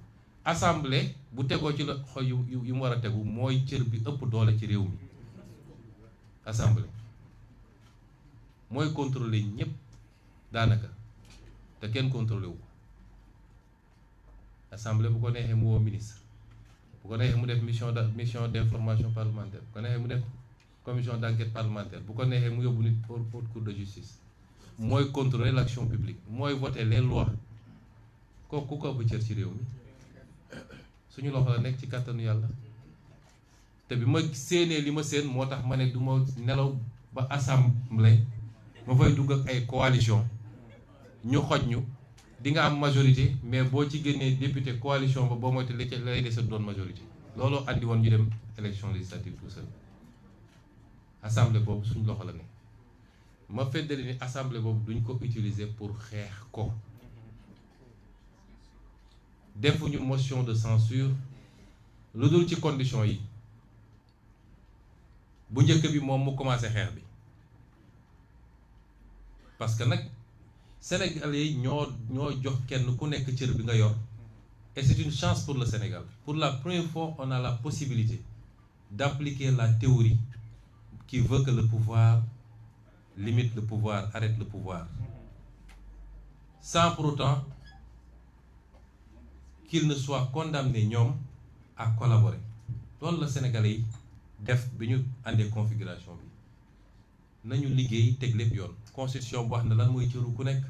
S1: assemblée bu tegoo ci loxo yu mu war a tegu mooy cër bi ëpp doole ci réew mi assemblée mooy contrôler ñëpp daanaka te kenn contrôlé wu ko assemblée bu ko neexee mu woo ministre bu ko neexee mu def mission d'information parlementaire bu ko neexee mu def commission d'enquête parlementaire bu ko neexee mu yóbbu nit haute cour de justice mooy contrôler l'action publique mooy voter les lois kooku ku ko ëpp cër ci réew mi suñu loxo la nekk ci kàttanu yàlla te bi ma séenee li ma séen moo tax ma ne du ma nelaw ba assemblée ma fay dugg ak ay coalition ñu xoj ñu di nga am majorité mais boo ci génnee député coalition ba boo moytu li lay dese doon majorité looloo andi woon ñu dem élection législative tout seul assemblée boobu suñ loxo la ne ma feddali ni assemblée boobu duñ ko utiliser pour xeex ko defuñu motion de censure lu dul ci condition yi bu njëkk bi moom mu commencé xeex bi parce que nag Sénégalais yi ñoo jox kenn ku nekk cër bi nga yor et c'est une chance pour le Sénégal pour la première fois on a la possibilité d'appliquer la théorie qui veut que le pouvoir limite le pouvoir, arrête le pouvoir, sans pour autant qu'il ne soit condamné ñoom à collaborer. loolu la Sénégalais yi def bi ñu àndee configuration bi nañu liggéey teg lépp yoon. constitution bu wax na lan mooy cëru ku nekk,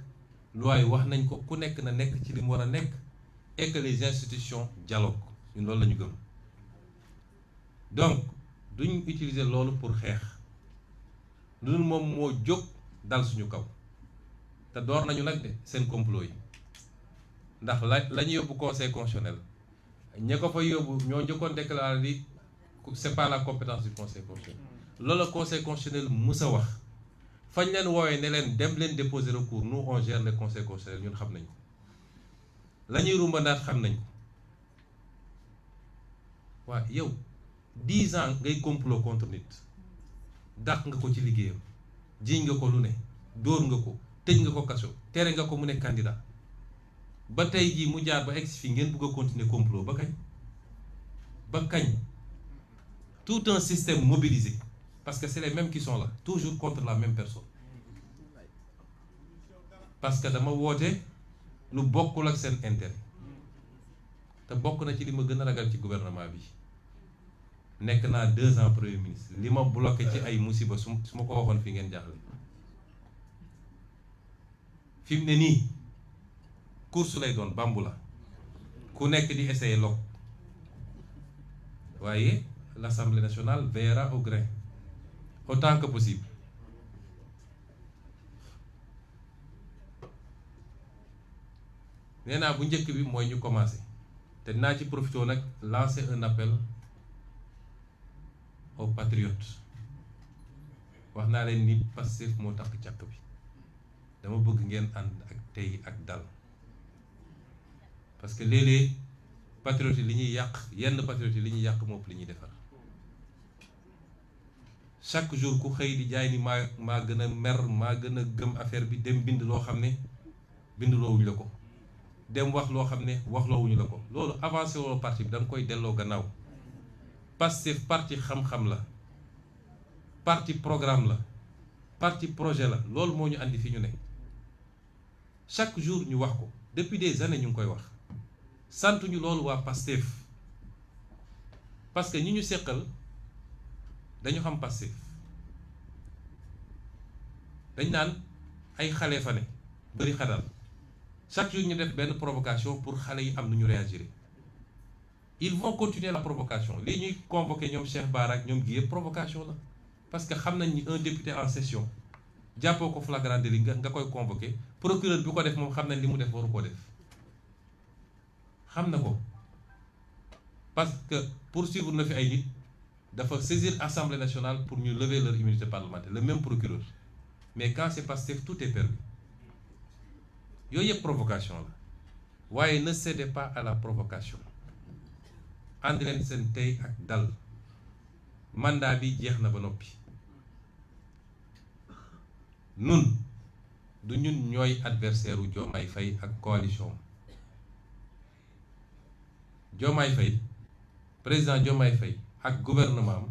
S1: loi yi wax nañ ko, ku nekk na nekk ci li mu war a nekk, et que les institutions dialoguent. ñun loolu la ñu gëm. donc duñ utiliser loolu pour xeex. lu moom moo jóg dal suñu kaw te door nañu nag de seen complot yi, ndax la ñu yóbbu conseil constitutionnel ña ko fa yóbbu ñoo njëkkoon déclaré di c'est pas la compétence du conseil constitutionnel. loolu la conseil constitutionnel mus a wax fañ leen woowee ne leen dem leen déposer recours, nous on gère le conseil constitutionnel. ñun xam nañ ko la ñuy rumbandaat xam nañ ko. waa yow 10 ans ngay complot contre nit, dàq nga ko ci liggéeyam, jiiñ nga ko lu ne, dóor nga ko, tëj nga ko kaso, tere nga ko mu ne candidat, ba tey jii mu jaar ba egsi fi ngeen bëgg a continuer complot ba kañ? ba kañ? Tout un système mobilisé, parce que c'est les mêmes qui sont là, toujours contre la même personne. parce que dama woote lu bokkul ak seen intérêt, te bokk na ci li ma gën a ragal ci gouvernement bi. nekk naa 2 ans premier ministre, li ma bloqué ci ay musiba su ma ko waxoon fi ngeen jaaxle. fi mu ne nii course lay doon bambu la, ku nekk di essayer lok. waaye l'Assemblée nationale veillera au grain autant que possible. nee naa bu njëkk bi mooy ñu commencer, te dinaa ci profité nag lancer un appel aux patriotes. wax naa leen ni Pastef moo tax càkk bi, dama bëgg ngeen ànd ak tey ak dal, parce que léeg-léeg patriotes yi li ñuy yàq, yenn patriotes yi li ñuy yàq moo ëpp li ñuy defar. chaque jour ku xëy di jaay ni maa gën a mer, maa gën a gëm affaire bi, dem bind loo xam ne bindloowuñu la ko, dem wax loo xam ne waxloowuñu la ko. loolu avancé woo parti bi da nga koy delloo gannaaw. Pastef parti xam-xam la, parti programme la, parti projet la. loolu moo ñu andi fi ñu ne. chaque jour ñu wax ko, depuis des années ñu ngi koy wax. santuñu loolu waa Pastef, parce que ñi ñu seqal dañu xam Pastef. dañ naan ay xale fa ne bari xadal, chaque jour ñu def benn provocation pour xale yi am nu ñu réagir. ils vont continuer la provocation. lii ñuy convoqué ñoom Cheikh Bara ak ñoom gi yëpp provocation la, parce que xam nañ ni un député en session jàppoo ko flagrant délit nga koy convoqué, procureur bi ko def moom xam nañ li mu def waru koo def, xam na ko. parce que poursuivre na fi ay nit, dafa saisir Assemblée nationale pour ñu lever leur immunité parlementaire, le même procureur. mais quand c'est Pastef tout est permis. yooyu yëpp provocation la, waaye ne cédez pas à la provocation. ànd leen seen tey ak dal. mandat bi jeex na ba noppi. nun du ñun ñooy adversaire u Diomaye Faye ak coalition. Diomaye Faye, président Diomaye Faye ak gouvernement am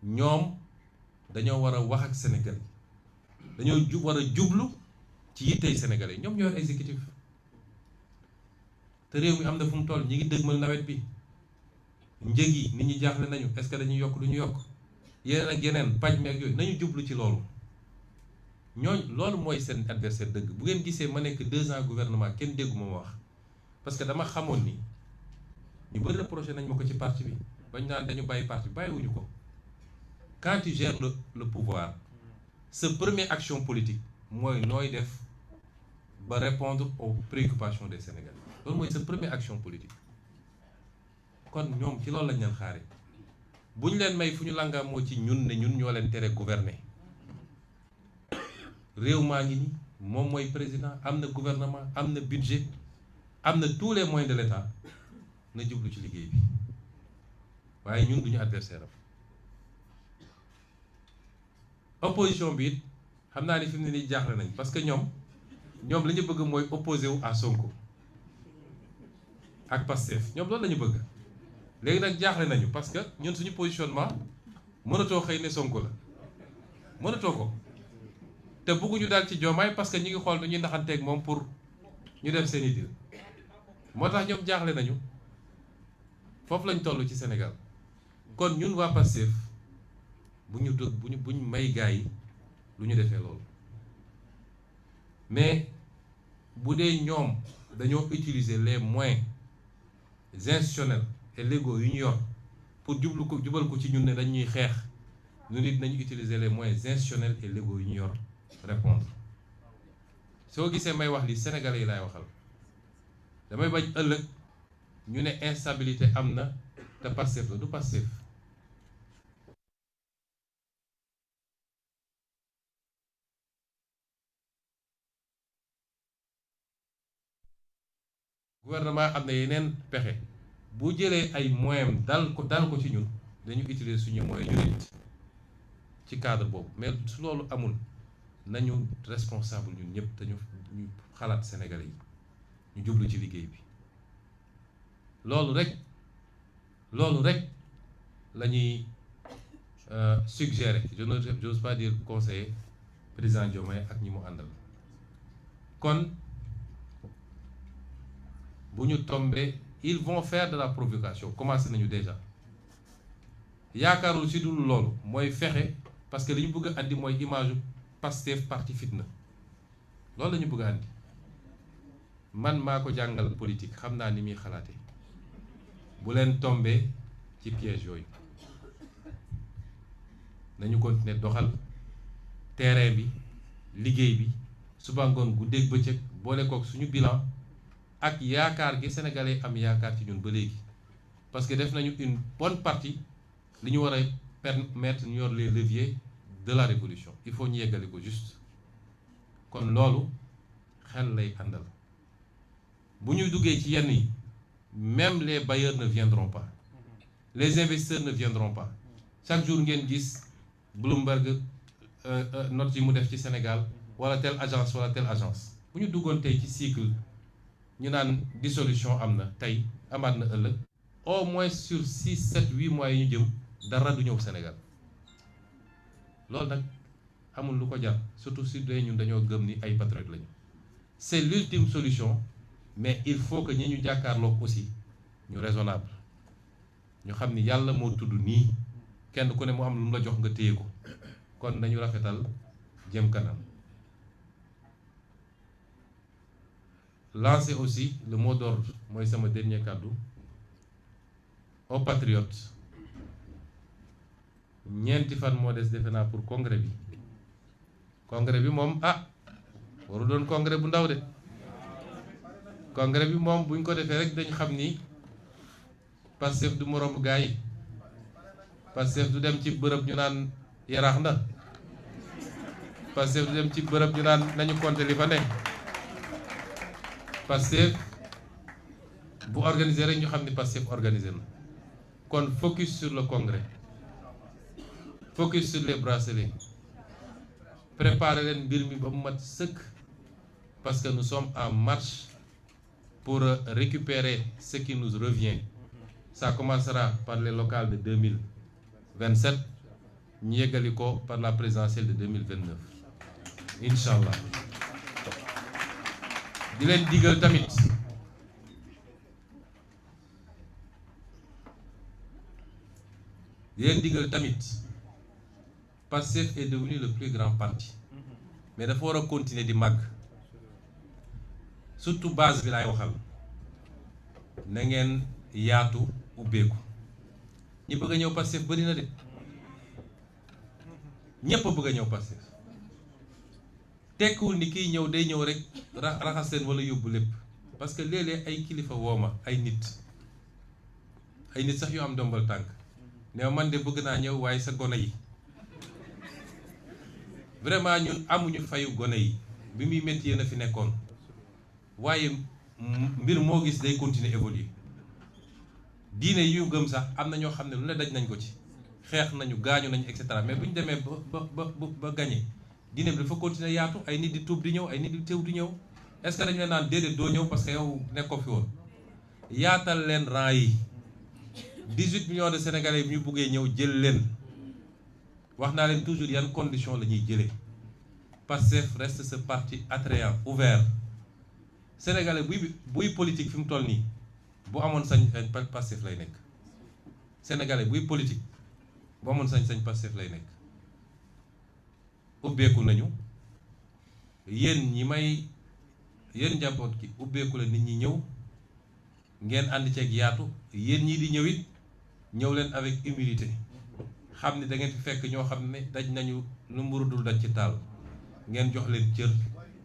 S1: ñoom dañoo war a wax ak Sénégal, dañoo war a jublu ci yittey Sénégalais. ñoom ñoo yor exécutif, te réew mi am na fu mu toll. ñi ngi dëgmal nawet bi, njëg yi nit ñi jaaxle nañu, est-ce que dañuy yokk du ñu yokk, yeneen ak yeneen paj mi ak yooyu. nañu jublu ci loolu. loolu mooy seen adversaire dëgg. bu ngeen gisee ma nekk 2 ans gouvernement kenn dégguma ma wax, parce que dama xamoon ni ñu bëri reproché nañ ma ko ci parti bi, bañ naan dañu bàyyi parti bi. bàyyiwuñu ko. quand tu gères le pouvoir, sa première action politique mooy nooy def ba répondre aux préoccupations des Sénégalais. loolu mooy sa première action politique. kon ñoom ci loolu lañ leen xaare. bu ñu leen may fu ñu langaamoo ci ñun ne ñun ñoo leen tere gouverner. réew maa ngi ni moom mooy président, am na gouvernement, am na budget, am na tous les moyens de l'État. na jublu ci liggéey bi, waaye ñun duñu adversaire am. opposition bi it xam naa ni fi mu ne nii jaaxle nañ, parce que ñoom li ñu bëgg mooy opposé wu à Sonko ak Pastef. ñoom loolu la ñu bëgg. léegi nag jaaxle nañu, parce que ñun suñu positionnement mënatoo xëy ne Sonko la, mënatoo ko te bëgguñu daal ci Diomaye parce que ñu ngi xool nu ñuy naxanteeg moom pour ñu def seeni deal moo tax ñoom jaaxle nañu foofu lañ toll ci Sénégal kon ñun waa Pastef buñ may gars yi lu ñu defee loolu mais bu dee ñoom dañoo utiliser les moyens institutionnels et légaux yu ñu yor pour jubal ko ci ñun ne dañuy xeex ñu nit nañu utiliser les moyens institutionnels et légaux yu ñu yor répondre soo gisee may wax li Sénégalais yi laay waxal damay bañ ëllëg ñu ne instabilité am na te Pastef la du Pastef gouvernement am na yeneen pexe bu jëlee ay moyens dal ko ci ñun dañu utiliser suñu moyens ñu nit ci cadre boobu mais su loolu amul nañu responsable ñun ñëpp te ñu xalaat Sénégalais yi ñu jublu ci liggéey bi loolu rek la ñuy suggérer j'ose pas dire conseiller président Diomaye ak ñi mu àndal kon bu ñu tombé ils vont faire de la provocation commencé nañu déjà yaakaarul si dul loolu mooy fexe parce que li ñu bëgg a andi mooy image Pastef parti fitna loolu la ñu bëgg a andi man maa ko jàngal politique xam naa ni muy xalaate bu leen tombé ci piège yooyu nañu continuer doxal terrain bi liggéey bi suba ngoon guddeeg bëccëg boole kook suñu bilan ak yaakaar gi sénégalais am yaakaar ci ñun ba léegi parce que def nañu une bonne partie li ñu war a permettre ñu yor les leviers de la révolution il faut ñu yeggale ko juste kon loolu xel lay àndal bu ñuy duggee ci yenn yi même les bailleurs ne viendront pas les investisseurs ne viendront pas chaque jour ngeen gis Bloomberg note yi mu def ci Sénégal wala telle agence wala telle agence bu ñu duggoon tey ci cycle ñu naan dissolution am na tey amaat na ëllëg au moins sur 6 7 8 mois yi ñu jëm dara du ñëw Sénégal loolu nag amul lu ko jar surtout si dee ñun dañoo gëm ni ay patriotes lañu c'est l'ultime solution mais il faut que ñi ñu jàkkaarloog aussi ñu raisonnable ñu xam ni yàlla moo tudd nii kenn ku ne mu am lu mu la jox nga téye ko kon nañu rafetal jëm kanam lancer aussi le mot d'ordre mooy sama dernier kàddu aux patriotes ñeenti fan moo des defe naa pour congrès bi moom waru doon congrès bu ndaw de congrès bi moom buñ ko defee rek dañ xam ni Pastef du moromu gaa yi Pastef du dem ci bërëb ñu naan yaraax na Pastef du dem ci bërëb ñu naan nañu compter li fa ne Pastef bu organiser rek ñu xam ni Pastef organiser na kon focus sur le congrès focus sur les bracelets préparer leen mbir mi ba mu mat sëkk parce que nous sommes en marche pour récupérer ce qui nous revient. Ça commencera par les locales de 2027 ñu yeggali ko par la présidentielle de 2029 inch'Allah di leen digal tamit Pastef est devenu le plus grand parti mais dafa war a continuer di màgg surtout base bi laay waxal na ngeen yaatu ubbeeku ñi bëgg a ñëw Pastef bari na de ñépp a bëgg a ñëw Pastef tekkiwul ni kiy ñëw day ñëw rek raxas leen wala yóbbu lépp parce que léeg-léeg ay kilifa wooma ay nit sax yu am ndombal tànk ne man de bëgg naa ñëw waaye sa gone yi vraiment ñun amuñu fayu gone yi bi muy métti yéen a fi nekkoon waaye mbir moo gis day continuer évoluer diine yi ñu gëm sax am na ñoo xam ne lu ne daj nañ ko ci xeex nañu gaañu nañu et cetera mais bu ñu demee ba gagné diine bi dafa continuer yaatu ay nit di tuub di ñëw ay nit di teew di ñëw est-ce que dañu leen naan déedéet doo ñëw parce que yow nekkoo fi woon yaatal leen rang yi 18 millions de sénégalais yi ñu buggee ñëw jël leen wax naa leen toujours yan condition la ñuy jëlee. Pastef reste ce parti attrayant ouvert sénégalais buy politique fi mu toll nii bu amoon sañ Pastef lay nekk. Sénégalais buy politique bu amoon sañ Pastef lay nekk. ubbeeku nañu yéen njaboot gi ubbeeku la nit ñi ñëw ngeen ànd ceeg yaatu yéen ñii di ñëw it ñëw leen avec humilité xam ne da ngeen fi fekk ñoo xam ne daj nañu lu mburu dul daj ci taal ngeen jox leen cër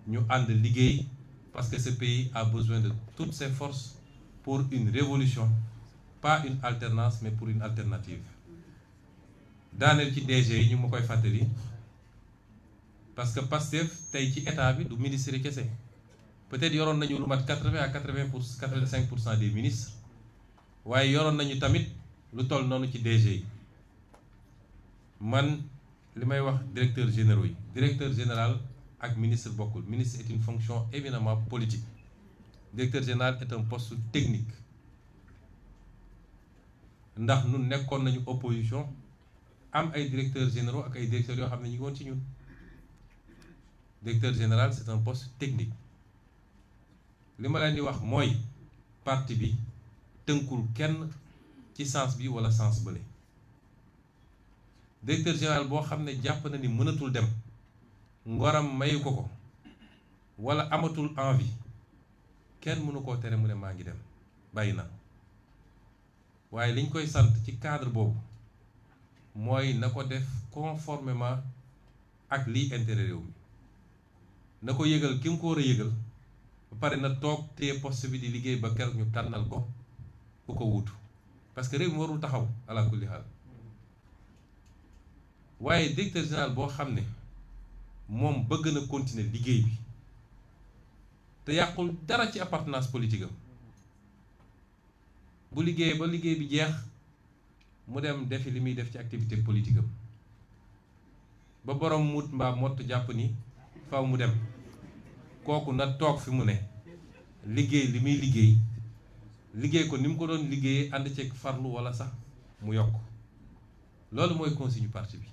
S1: ñu ànd liggéey parce que ce pays a besoin de toutes ses forces pour une révolution, pas une alternance mais pour une alternative. daaneel ci DG yi ñu ma koy fàttali parce que Pastef tey ci état bi du ministre yi kese peut-être yoroon nañu lu mat 80 à 85% des ministres waaye yoroon nañu tamit lu toll noonu ci DG yi. man li may wax directeur généraux yi directeur général ak ministre bokkul. Ministre est une fonction éminemment politique. Directeur général est un poste technique ndax ñun nekkoon nañu opposition am ay directeurs généraux ak ay directeurs yoo xam ne ñu ngi woon ci ñun. Directeur général c'est un poste technique. li ma leen di wax mooy parti bi tënkul kenn ci sens bi wala sens bële. Directeur général boo xam ne jàpp na ni mënatul dem ngoram mayu ko wala amatul envie kenn mënu koo tere mu ne maa ngi dem bàyyi na. waaye liñ koy sant ci cadre boobu mooy na ko def conformément ak lii intérêt réew mi na ko yëgal ki mu ko war a yëgal ba pare na toog téye poste bi di liggéey ba keroog ñu tànnal ko ku ko wuutu parce que réew mi warul taxaw ala kulli haal. waaye directeur général boo xam ne moom bëgg na continuer liggéey bi te yàqul dara ci appartenance politique am bu liggéey ba liggéey bi jeex mu dem defi li muy def ci activité politique am ba borom mut mbaa mott jàpp ni faw mu dem kooku na toog fi mu ne liggéey li muy liggéey ko ni mu ko doon liggéeyee ànd ceeg farlu wala sax mu yokk. loolu mooy consigne parti bi.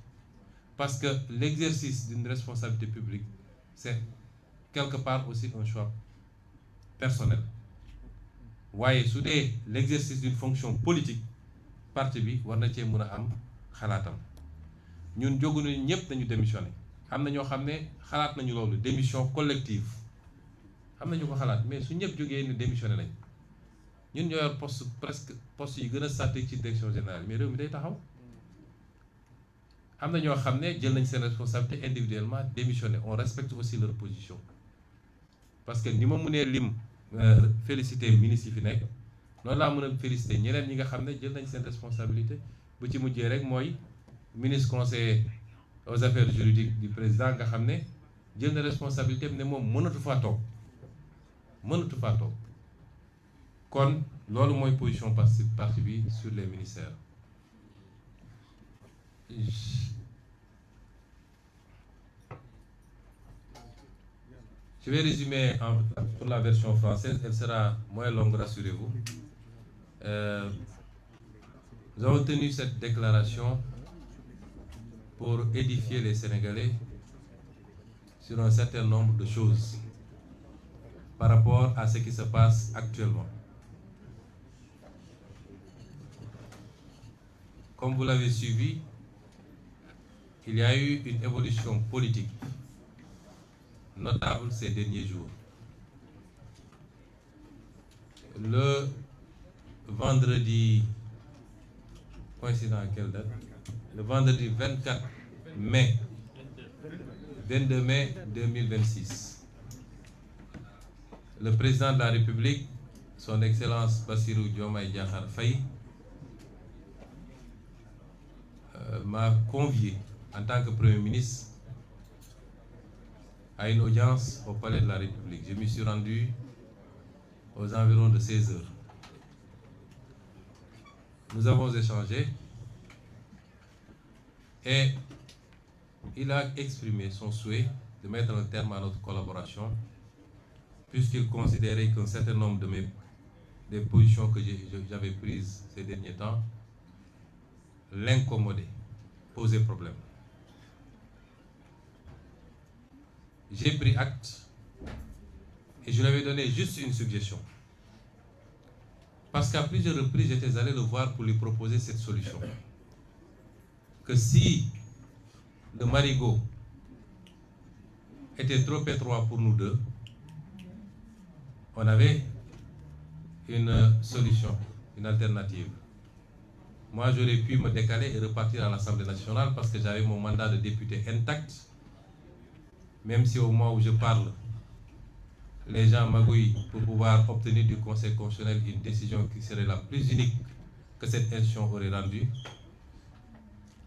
S1: Parce que l'exercice d'une responsabilité publique, c'est quelque part aussi un choix personnel. waaye su dee l'exercice d'une fonction politique parti bi war na cee mën a am xalaatam. ñun jógu nañu ñëpp dañu démissionné. am na ñoo xam ne xalaat nañu loolu démission collective am na ñu ko xalaat mais su ñëpp jógee ni démissionné nañ ñun ñoo yor presque poste yi gën a stratégique ci direction générale mais réew mi day taxaw. am na ñoo xam ne jël nañ seen responsabilité individuellement démissionné. On respecte aussi leur position parce que ni ma mënee lim féliciter ministre yi fi nekk noonu laa mën a féliciter ñeneen ñi nga xam ne jël nañ seen responsabilité bu ci mujjee rek mooy ministre conseiller aux affaires juridiques du président nga xam ne jël na responsabilité ne moom mënatu faa toog kon loolu mooy position parti bi sur les ministères. Je vais résumer pour la version française, elle sera moins longue, rassurez-vous. Nous avons tenu cette déclaration pour édifier les Sénégalais sur un certain nombre de choses par rapport à ce qui se passe actuellement. Comme vous l'avez suivi, il y a eu une évolution politique notable ces derniers jours. Le vendredi, coïncidant à quelle date? Le vendredi 22 mai 2026, le président de la République, son Excellence Bassirou Diomaye Diakhar Faye, m'a convié en tant que Premier ministre à une audience au Palais de la République. Je m'y suis rendu aux environs de 16 heures. Nous avons échangé et il a exprimé son souhait de mettre un terme à notre collaboration puisqu'il considérait qu'un certain nombre des positions que j'avais prises ces derniers temps l'incommodaient, posaient problème. j'ai pris acte et je lui avais donné juste une suggestion. Parce qu'à plusieurs reprises, j'étais allé le voir pour lui proposer cette solution. Que si le marigot était trop étroit pour nous deux, on avait une solution, une alternative. Moi, j'aurais pu me décaler et repartir à l'Assemblée nationale parce que j'avais mon mandat de député intact. Même si au moment où je parle, les gens magouillent pour pouvoir obtenir du Conseil constitutionnel une décision qui serait la plus unique que cette institution aurait rendue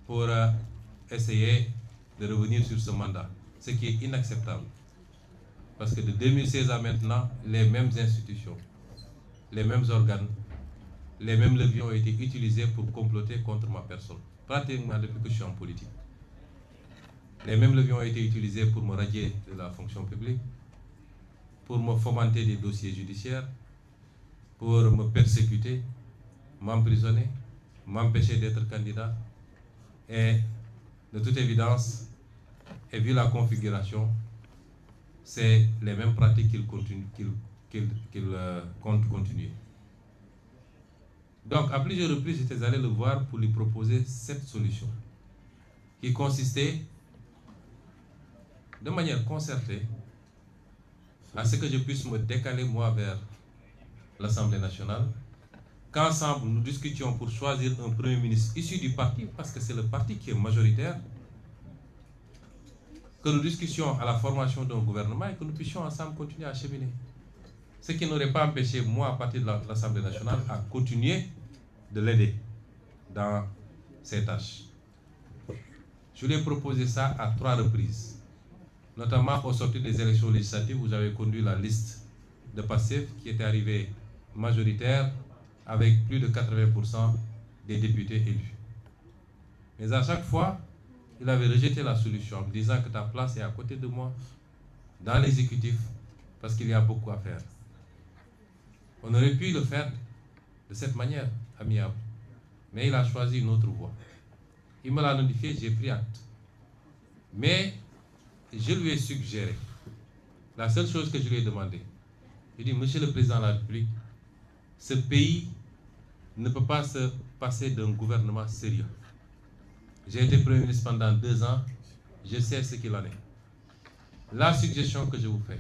S1: pour essayer de revenir sur ce mandat. Ce qui est inacceptable. Parce que de 2016 à maintenant, les mêmes institutions, les mêmes organes, les mêmes leviers ont été utilisés pour comploter contre ma personne, pratiquement depuis que je suis en politique. Les mêmes leviers ont été utilisés pour me radier de la fonction publique, pour me fomenter des dossiers judiciaires, pour me persécuter, m'emprisonner, m'empêcher d'être candidat. Et de toute évidence, et vu la configuration, c'est les mêmes pratiques qu'ils comptent continuer. Donc, à plusieurs reprises, j'étais allé le voir pour lui proposer cette solution, qui consistait, de manière concertée, à ce que je puisse me décaler, moi, vers l'Assemblée nationale, qu'ensemble, nous discutions pour choisir un Premier ministre issu du parti, parce que c'est le parti qui est majoritaire, que nous discutions à la formation d'un gouvernement et que nous puissions ensemble continuer à cheminer. Ce qui n'aurait pas empêché, moi, à partir de l'Assemblée nationale, à continuer de l'aider dans ses tâches. Je lui ai proposé ça à 3 reprises, notamment au sortir des élections législatives où j'avais conduit la liste de PASTEF qui était arrivée majoritaire avec plus de 80% des députés élus. Mais à chaque fois, il avait rejeté la solution en me disant que ta place est à côté de moi, dans l'exécutif, parce qu'il y a beaucoup à faire. On aurait pu le faire de cette manière, amiable. Mais il a choisi une autre voie. Il me l'a notifié, j'ai pris acte. Mais je lui ai suggéré, la seule chose que je lui ai demandé, je lui ai dit, Monsieur le Président de la République, ce pays ne peut pas se passer d'un gouvernement sérieux. J'ai été Premier ministre pendant 2 ans, je sais ce qu'il en est. La suggestion que je vous fais,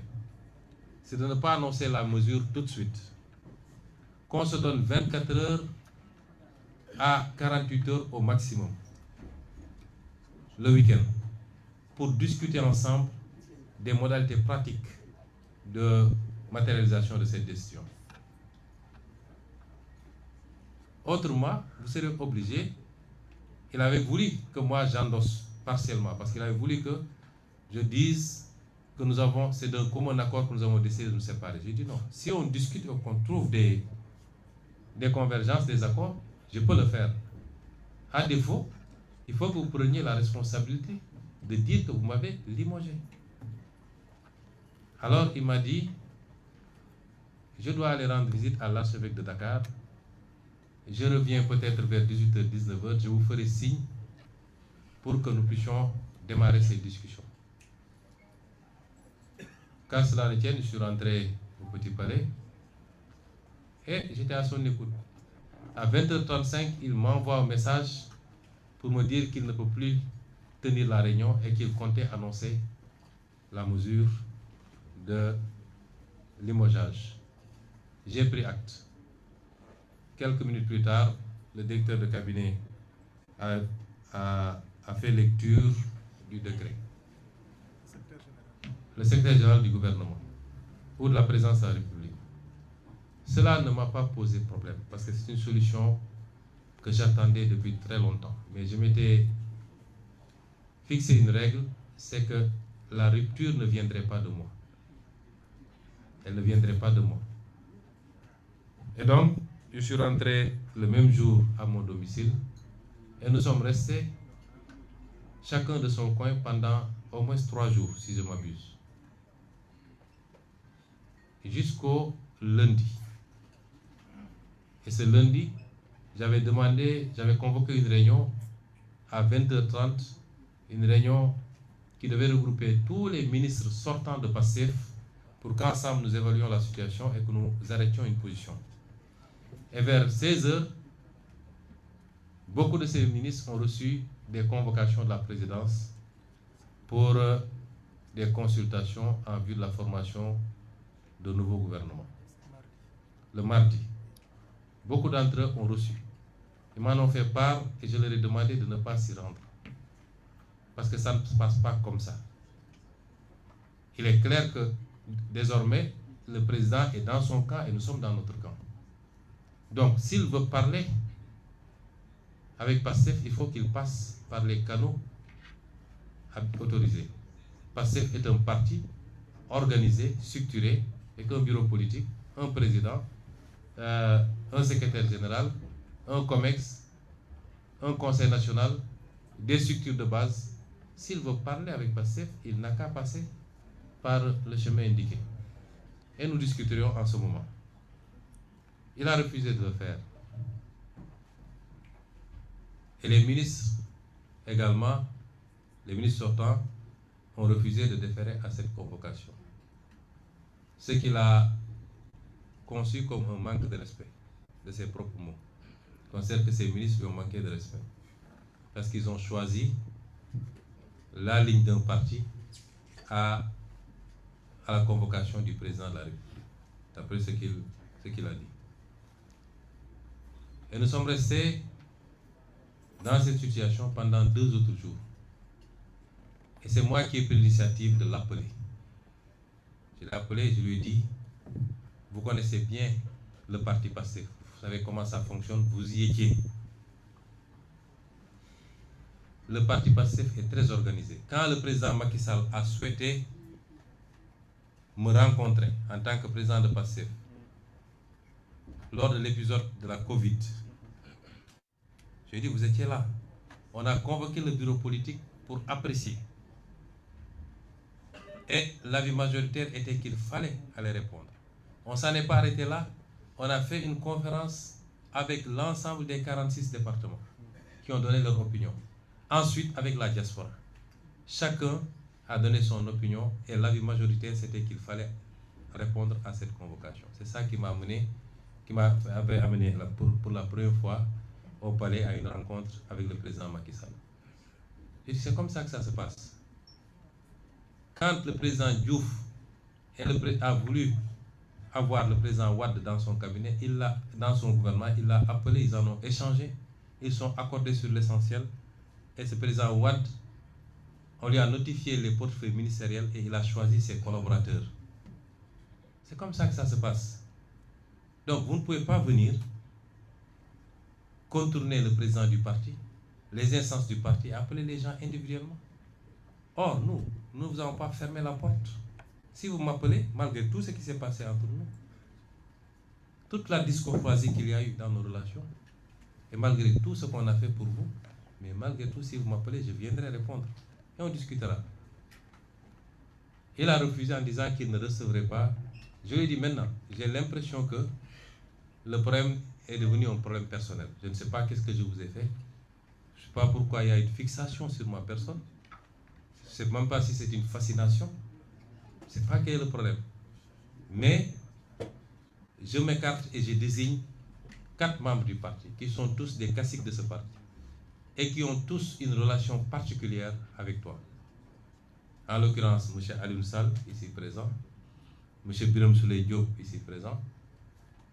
S1: c'est de ne pas annoncer la mesure tout de suite. Qu'on se donne 24 heures à 48 heures au maximum, le week-end, pour discuter ensemble des modalités pratiques de matérialisation de cette décision. Autrement, vous serez obligé. Il avait voulu que moi j'endosse partiellement, parce qu'il avait voulu que je dise que nous avons, c'est d'un commun accord que nous avons décidé de nous séparer. J'ai dit non, si on discute et qu'on trouve des convergences, des accords, je peux le faire. À défaut, il faut que vous preniez la responsabilité de dire que vous m'avez limogé. Alors il m'a dit, je dois aller rendre visite à l'archevêque de Dakar. Je reviens peut-être vers 18h, 19h, je vous ferai signe pour que nous puissions démarrer ces discussions. Quand cela ne tienne, je suis rentré au Petit Palais et j'étais à son écoute. À 20h35, il m'envoie un message pour me dire qu'il ne peut plus tenir la réunion et qu'il comptait annoncer la mesure de limogeage. J'ai pris acte. Quelques minutes plus tard, le directeur de cabinet a fait lecture du décret. Le secrétaire général du gouvernement ou de la présidence de la République. Cela ne m'a pas posé problème parce que c'est une solution que j'attendais depuis très longtemps. Mais je m'étais fixé une règle, c'est que la rupture ne viendrait pas de moi. Elle ne viendrait pas de moi. Et donc, je suis rentré le même jour à mon domicile et nous sommes restés chacun de son coin pendant au moins 3 jours, si je m'abuse. Jusqu'au lundi. Et ce lundi, j'avais convoqué une réunion à 20h30, une réunion qui devait regrouper tous les ministres sortants de PASTEF pour qu'ensemble nous évaluions la situation et que nous arrêtions une position. Et vers 16h, beaucoup de ces ministres ont reçu des convocations de la présidence pour des consultations en vue de la formation de nouveaux gouvernements. Le mardi, beaucoup d'entre eux ont reçu. Ils m'en ont fait part et je leur ai demandé de ne pas s'y rendre. Parce que ça ne se passe pas comme ça. Il est clair que désormais, le président est dans son camp et nous sommes dans notre camp. Donc, s'il veut parler avec PASTEF, il faut qu'il passe par les canaux autorisés. PASTEF est un parti organisé, structuré, avec un bureau politique, un président, un secrétaire général, un COMEX, un conseil national, des structures de base. S'il veut parler avec PASTEF, il n'a qu'à passer par le chemin indiqué. Et nous discuterions en ce moment. Il a refusé de le faire. Et les ministres également, les ministres sortants, ont refusé de déférer à cette convocation. Ce qu'il a conçu comme un manque de respect de ses propres mots. Il considère que ces ministres lui ont manqué de respect. Parce qu'ils ont choisi la ligne d'un parti à la convocation du président de la République, d'après ce qu'il a dit. Et nous sommes restés dans cette situation pendant 2 autres jours. Et c'est moi qui ai pris l'initiative de l'appeler. Je l'ai appelé et je lui ai dit, vous connaissez bien le parti PASTEF, vous savez comment ça fonctionne, vous y étiez. Le parti PASTEF est très organisé. Quand le président Macky Sall a souhaité me rencontrer en tant que président de PASTEF, lors de l'épisode de la Covid, je lui ai dit, vous étiez là. On a convoqué le bureau politique pour apprécier. Et l'avis majoritaire était qu'il fallait aller répondre. On ne s'en est pas arrêté là. On a fait une conférence avec l'ensemble des 46 départements qui ont donné leur opinion. Ensuite, avec la diaspora. Chacun a donné son opinion et l'avis majoritaire, c'était qu'il fallait répondre à cette convocation. C'est ça qui m'avait amené pour la première fois au palais à une rencontre avec le président Macky Sall. Et c'est comme ça que ça se passe. Quand le président Diouf a voulu avoir le président Wade dans son cabinet, dans son gouvernement, il l'a appelé, ils en ont échangé, ils sont accordés sur l'essentiel. Et ce président Wade, on lui a notifié les portefeuilles ministériels et il a choisi ses collaborateurs. C'est comme ça que ça se passe. Donc vous ne pouvez pas venir contourner le président du parti, les instances du parti et appeler les gens individuellement. Or, nous ne vous avons pas fermé la porte. Si vous m'appelez, malgré tout ce qui s'est passé entre nous, toute la discourtoisie qu'il y a eu dans nos relations, et malgré tout ce qu'on a fait pour vous, mais malgré tout, si vous m'appelez, je viendrai répondre. Et on discutera. Il a refusé en disant qu'il ne recevrait pas. Je lui ai dit maintenant, j'ai l'impression que le problème est devenu un problème personnel. Je ne sais pas qu'est-ce que je vous ai fait. Je ne sais pas pourquoi il y a une fixation sur ma personne. Je ne sais même pas si c'est une fascination. Je ne sais pas quel est le problème. Mais je m'écarte et je désigne 4 membres du parti qui sont tous des caciques de ce parti et qui ont tous une relation particulière avec toi. En l'occurrence, M. Alioune Sall, ici présent, M. Birame Souleye Diop, ici présent,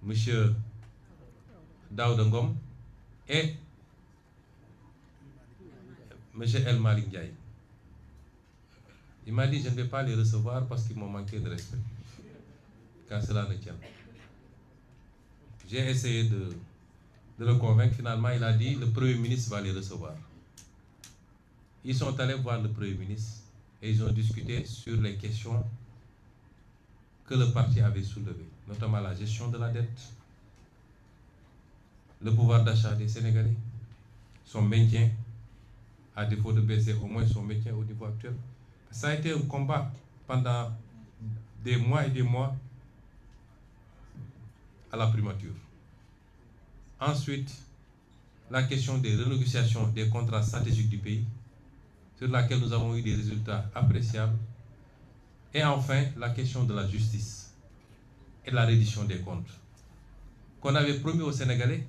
S1: M. Daouda Ngom et M. El Malick Ndiaye. Il m'a dit, je ne vais pas les recevoir parce qu'ils m'ont manqué de respect. Quand cela ne tient. J'ai essayé de le convaincre. Finalement, il a dit, le Premier ministre va les recevoir. Ils sont allés voir le Premier ministre et ils ont discuté sur les questions que le parti avait soulevées, notamment la gestion de la dette, le pouvoir d'achat des Sénégalais, son maintien, à défaut de baisser au moins son maintien au niveau actuel. Ça a été un combat pendant des mois et des mois à la primature. Ensuite, la question des renégociations des contrats stratégiques du pays. sur laquelle nous avons eu des résultats appréciables. Et enfin, la question de la justice et de la reddition des comptes, qu'on avait promis aux Sénégalais,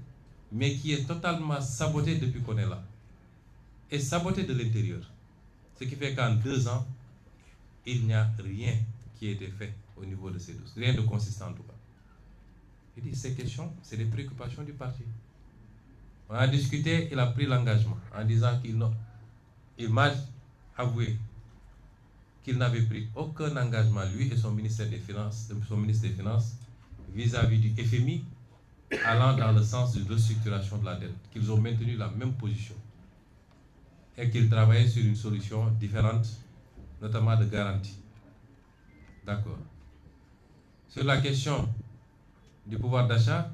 S1: mais qui est totalement sabotée depuis qu'on est là. Et sabotée de l'intérieur. Ce qui fait qu'en 2 ans, il n'y a rien qui a été fait au niveau de ces dossiers. Rien de consistant en tout cas. Je dis, ces questions, c'est des préoccupations du parti. On a discuté, il a pris l'engagement en disant qu'il m'a avoué qu'il n'avait pris aucun engagement, lui et son ministère des Finances, vis-à-vis du FMI, allant dans le sens de restructuration de la dette, qu'ils ont maintenu la même position et qu'ils travaillaient sur une solution différente, notamment de garantie. D'accord. Sur la question du pouvoir d'achat,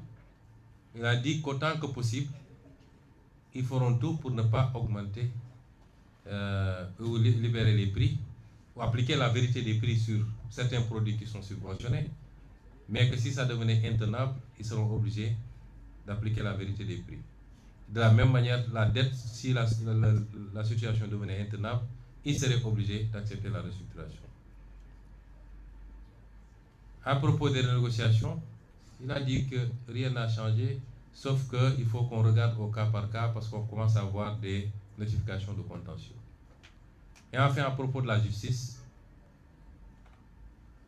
S1: il a dit qu'autant que possible, ils feront tout pour ne pas augmenter ou libérer les prix, ou appliquer la vérité des prix sur certains produits qui sont subventionnés, mais que si ça devenait intenable, ils seront obligés d'appliquer la vérité des prix. De la même manière, la dette, si la situation devenait intenable, ils seraient obligés d'accepter la restructuration. À propos des négociations, il a dit que rien n'a changé, sauf qu'il faut qu'on regarde au cas par cas parce qu'on commence à avoir des notifications de contentieux. Et enfin, à propos de la justice,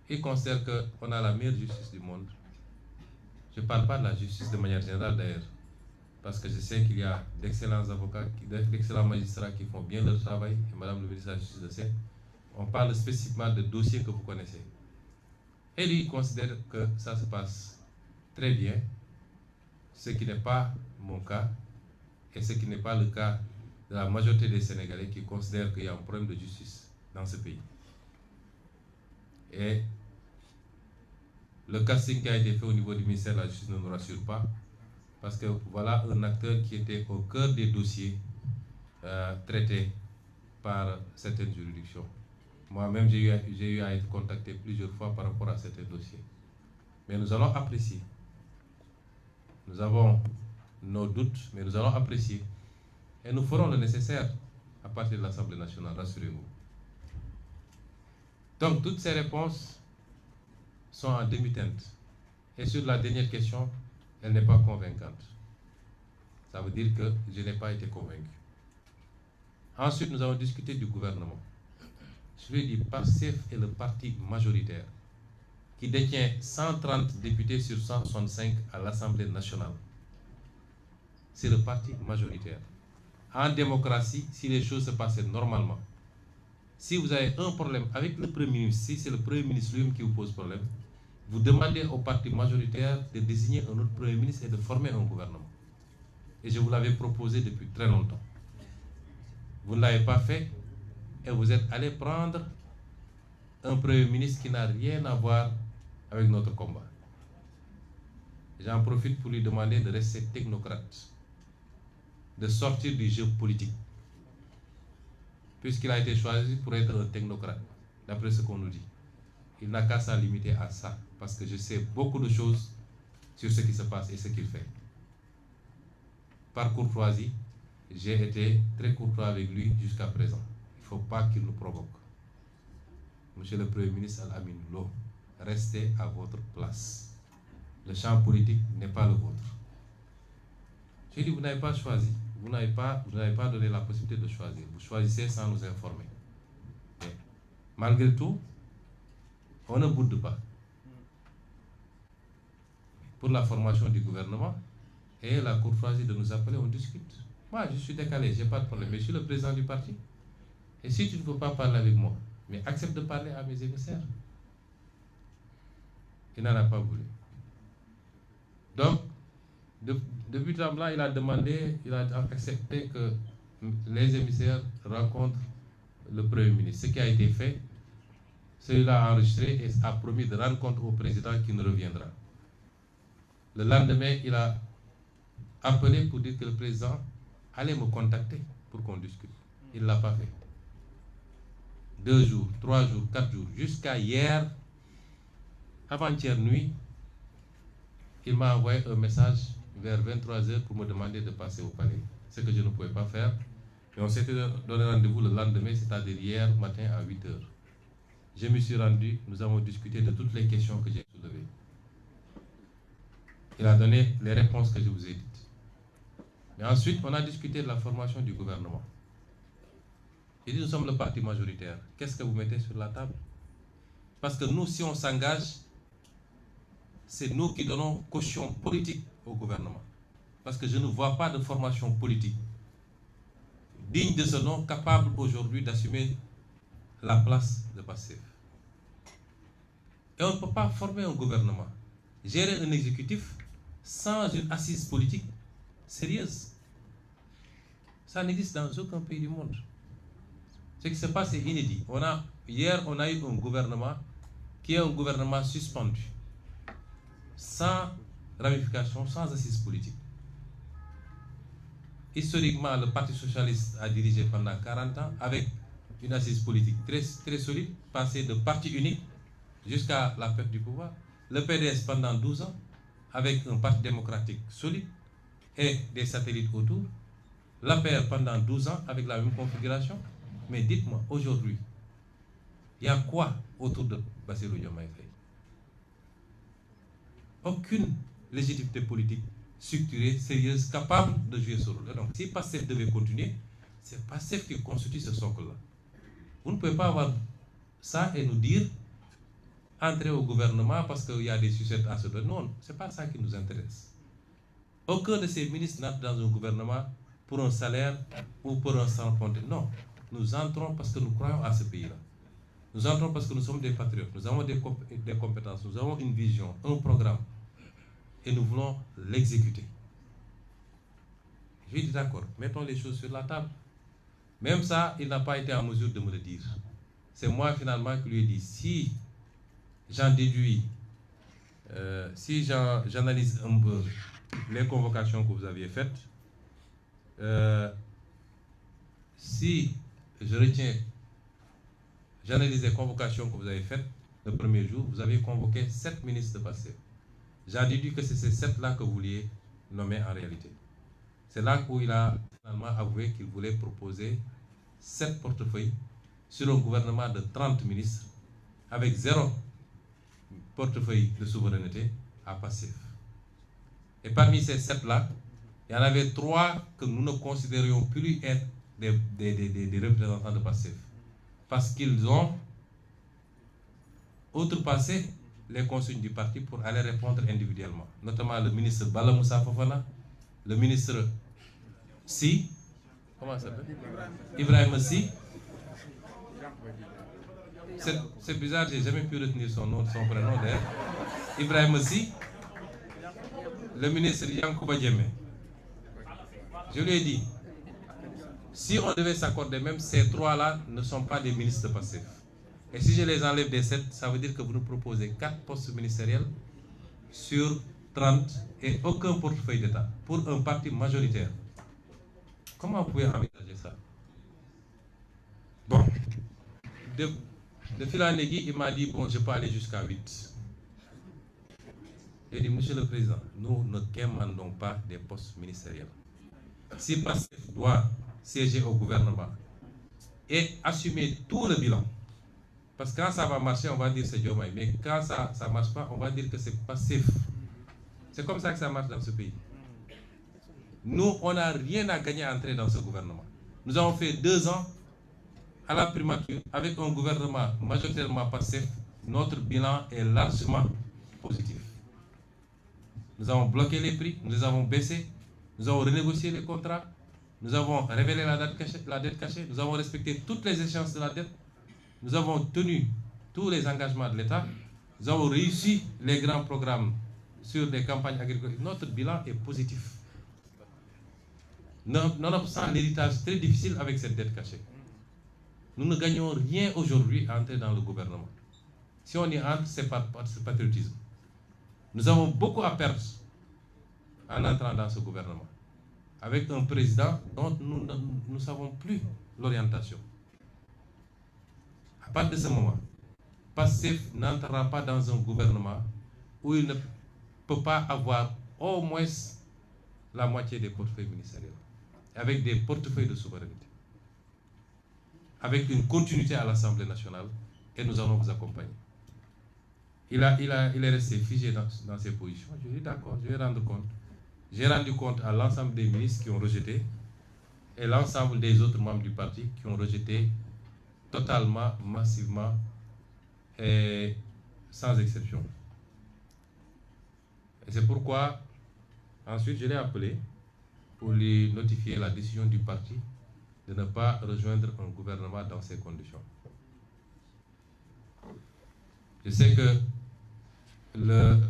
S1: il considère qu'on a la meilleure justice du monde. Je ne parle pas de la justice de manière générale d'ailleurs, parce que je sais qu'il y a d'excellents avocats, d'excellents magistrats qui font bien leur travail, et Madame le ministre de la Justice le sait. On parle spécifiquement de dossiers que vous connaissez. Et lui, il considère que ça se passe très bien, ce qui n'est pas mon cas, et ce qui n'est pas le cas de la majorité des Sénégalais qui considèrent qu'il y a un problème de justice dans ce pays. Et le casting qui a été fait au niveau du ministère de la Justice ne nous rassure pas, parce que voilà un acteur qui était au cœur des dossiers traités par certaines juridictions. Moi-même, j'ai eu à être contacté plusieurs fois par rapport à certains dossiers. Mais nous allons apprécier. Nous avons nos doutes, mais nous allons apprécier. Et nous ferons le nécessaire à partir de l'Assemblée nationale, rassurez-vous. Donc, toutes ces réponses sont en demi-teinte. Et sur la dernière question, elle n'est pas convaincante. Ça veut dire que je n'ai pas été convaincu. Ensuite, nous avons discuté du gouvernement. Je lui ai dit, PASTEF est le parti majoritaire qui détient 130 députés sur 165 à l'Assemblée nationale. C'est le parti majoritaire. En démocratie, si les choses se passaient normalement, si vous avez un problème avec le Premier ministre, si c'est le Premier ministre lui-même qui vous pose problème, vous demandez au parti majoritaire de désigner un autre Premier ministre et de former un gouvernement. Et je vous l'avais proposé depuis très longtemps. Vous ne l'avez pas fait et vous êtes allé prendre un Premier ministre qui n'a rien à voir avec notre combat. J'en profite pour lui demander de rester technocrate, de sortir du jeu politique, puisqu'il a été choisi pour être un technocrate, d'après ce qu'on nous dit. Il n'a qu'à s'en limiter à ça, parce que je sais beaucoup de choses sur ce qui se passe et ce qu'il fait. Par courtoisie, j'ai été très courtois avec lui jusqu'à présent. Il ne faut pas qu'il nous provoque. Monsieur le Premier ministre Al-Amin Lo, restez à votre place. Le champ politique n'est pas le vôtre. J'ai dit, vous n'avez pas choisi. Vous n'avez pas donné la possibilité de choisir. Vous choisissez sans nous informer. Mais, malgré tout, on ne boude pas. Pour la formation du gouvernement et la courtoisie de nous appeler, on discute. Moi, je suis décalé, je n'ai pas de problème, mais je suis le président du parti. Et si tu ne veux pas parler avec moi, mais accepte de parler à mes émissaires. Il n'en a pas voulu. Donc, depuis temps-là, il a demandé, il a accepté que les émissaires rencontrent le Premier ministre. Ce qui a été fait, celui-là a enregistré et a promis de rendre compte au président qui ne reviendra. Le lendemain, il a appelé pour dire que le président allait me contacter pour qu'on discute. Il ne l'a pas fait. 2 jours, 3 jours, 4 jours, jusqu'à hier, avant-hier nuit, il m'a envoyé un message vers 23 h pour me demander de passer au palais. Ce que je ne pouvais pas faire. Et on s'était donné rendez-vous le lendemain, c'est-à-dire hier matin à 8 h. Je me suis rendu, nous avons discuté de toutes les questions que j'ai soulevées. Il a donné les réponses que je vous ai dites. Mais ensuite, on a discuté de la formation du gouvernement. Il dit, nous sommes le parti majoritaire. Qu'est-ce que vous mettez sur la table? Parce que nous, si on s'engage, c'est nous qui donnons caution politique au gouvernement. Parce que je ne vois pas de formation politique digne de ce nom, capable aujourd'hui d'assumer la place de Pastef. Et on ne peut pas former un gouvernement, gérer un exécutif sans une assise politique sérieuse. Ça n'existe dans aucun pays du monde. Ce qui se passe est inédit. Hier, on a eu un gouvernement qui est un gouvernement suspendu, sans ramification, sans assise politique. Historiquement, le Parti socialiste a dirigé pendant 40 ans avec une assise politique très, très solide, passé de parti unique jusqu'à la perte du pouvoir. Le PDS pendant 12 ans avec un parti démocratique solide et des satellites autour. L'APR pendant 12 ans avec la même configuration. Mais dites-moi, aujourd'hui, il y a quoi autour de Bassirou Diomaye Faye? Aucune légitimité politique structurée, sérieuse, capable de jouer ce rôle. Donc, si Pastef devait continuer, c'est Pastef qui constitue ce socle-là. Vous ne pouvez pas avoir ça et nous dire entrer au gouvernement parce qu'il y a des sucettes à se donner. Non, ce n'est pas ça qui nous intéresse. Aucun de ces ministres n'entre dans un gouvernement pour un salaire ou pour un sans-frontière. Non, nous entrons parce que nous croyons à ce pays-là. Nous entrons parce que nous sommes des patriotes, nous avons des compétences, nous avons une vision, un programme. Et nous voulons l'exécuter. Je lui dis d'accord, mettons les choses sur la table. Même ça, il n'a pas été en mesure de me le dire. C'est moi finalement qui lui ai dit, si j'en déduis, si j'analyse un peu les convocations que vous aviez faites, si je retiens, j'analyse les convocations que vous avez faites le premier jour, vous avez convoqué 7 ministres de Pastef. J'ai déduit que c'est ces 7-là que vous vouliez nommer en réalité. C'est là où il a finalement avoué qu'il voulait proposer 7 portefeuilles sur un gouvernement de 30 ministres avec 0 portefeuille de souveraineté à Pastef. Et parmi ces 7-là, il y en avait 3 que nous ne considérions plus être des représentants de Pastef. Parce qu'ils ont outrepassé les consignes du parti pour aller répondre individuellement. Notamment le ministre Bala Moussa Fofana, le ministre Si, comment ça s'appelle? Ibrahim Si. C'est bizarre, j'ai jamais pu retenir son nom, son prénom d'ailleurs. Ibrahim Si, le ministre Yankouba Diémé. Je lui ai dit, si on devait s'accorder, même ces 3-là ne sont pas des ministres de Pastef. Et si je les enlève des 7, ça veut dire que vous nous proposez 4 postes ministériels sur 30 et aucun portefeuille d'État pour un parti majoritaire. Comment vous pouvez envisager ça? Bon, de fil en aiguille, il m'a dit, bon, je peux aller jusqu'à 8. J'ai dit, Monsieur le Président, nous ne demandons pas des postes ministériels. Si Pastef doit siéger au gouvernement et assumer tout le bilan, parce que quand ça va marcher, on va dire c'est Diomaye. Mais quand ça ne marche pas, on va dire que c'est Pastef. C'est comme ça que ça marche dans ce pays. Nous, on n'a rien à gagner à entrer dans ce gouvernement. Nous avons fait 2 ans à la primature avec un gouvernement majoritairement Pastef. Notre bilan est largement positif. Nous avons bloqué les prix, nous les avons baissés, nous avons renégocié les contrats, nous avons révélé la dette cachée, nous avons respecté toutes les échéances de la dette. Nous avons tenu tous les engagements de l'État. Nous avons réussi les grands programmes sur les campagnes agricoles. Notre bilan est positif. Nonobstant l'héritage très difficile avec cette dette cachée. Nous ne gagnons rien aujourd'hui à entrer dans le gouvernement. Si on y entre, c'est par patriotisme. Nous avons beaucoup à perdre en entrant dans ce gouvernement. Avec un président dont nous ne savons plus l'orientation. À partir de ce moment, Pastef n'entrera pas dans un gouvernement où il ne peut pas avoir au moins la moitié des portefeuilles ministériels, avec des portefeuilles de souveraineté. avec une continuité à l'Assemblée nationale, et nous allons vous accompagner. Il est resté figé dans ses positions. Je dis d'accord, je vais rendre compte. J'ai rendu compte à l'ensemble des ministres qui ont rejeté et l'ensemble des autres membres du parti qui ont rejeté totalement, massivement et sans exception. Et c'est pourquoi, ensuite, je l'ai appelé pour lui notifier la décision du parti de ne pas rejoindre un gouvernement dans ces conditions. Je sais que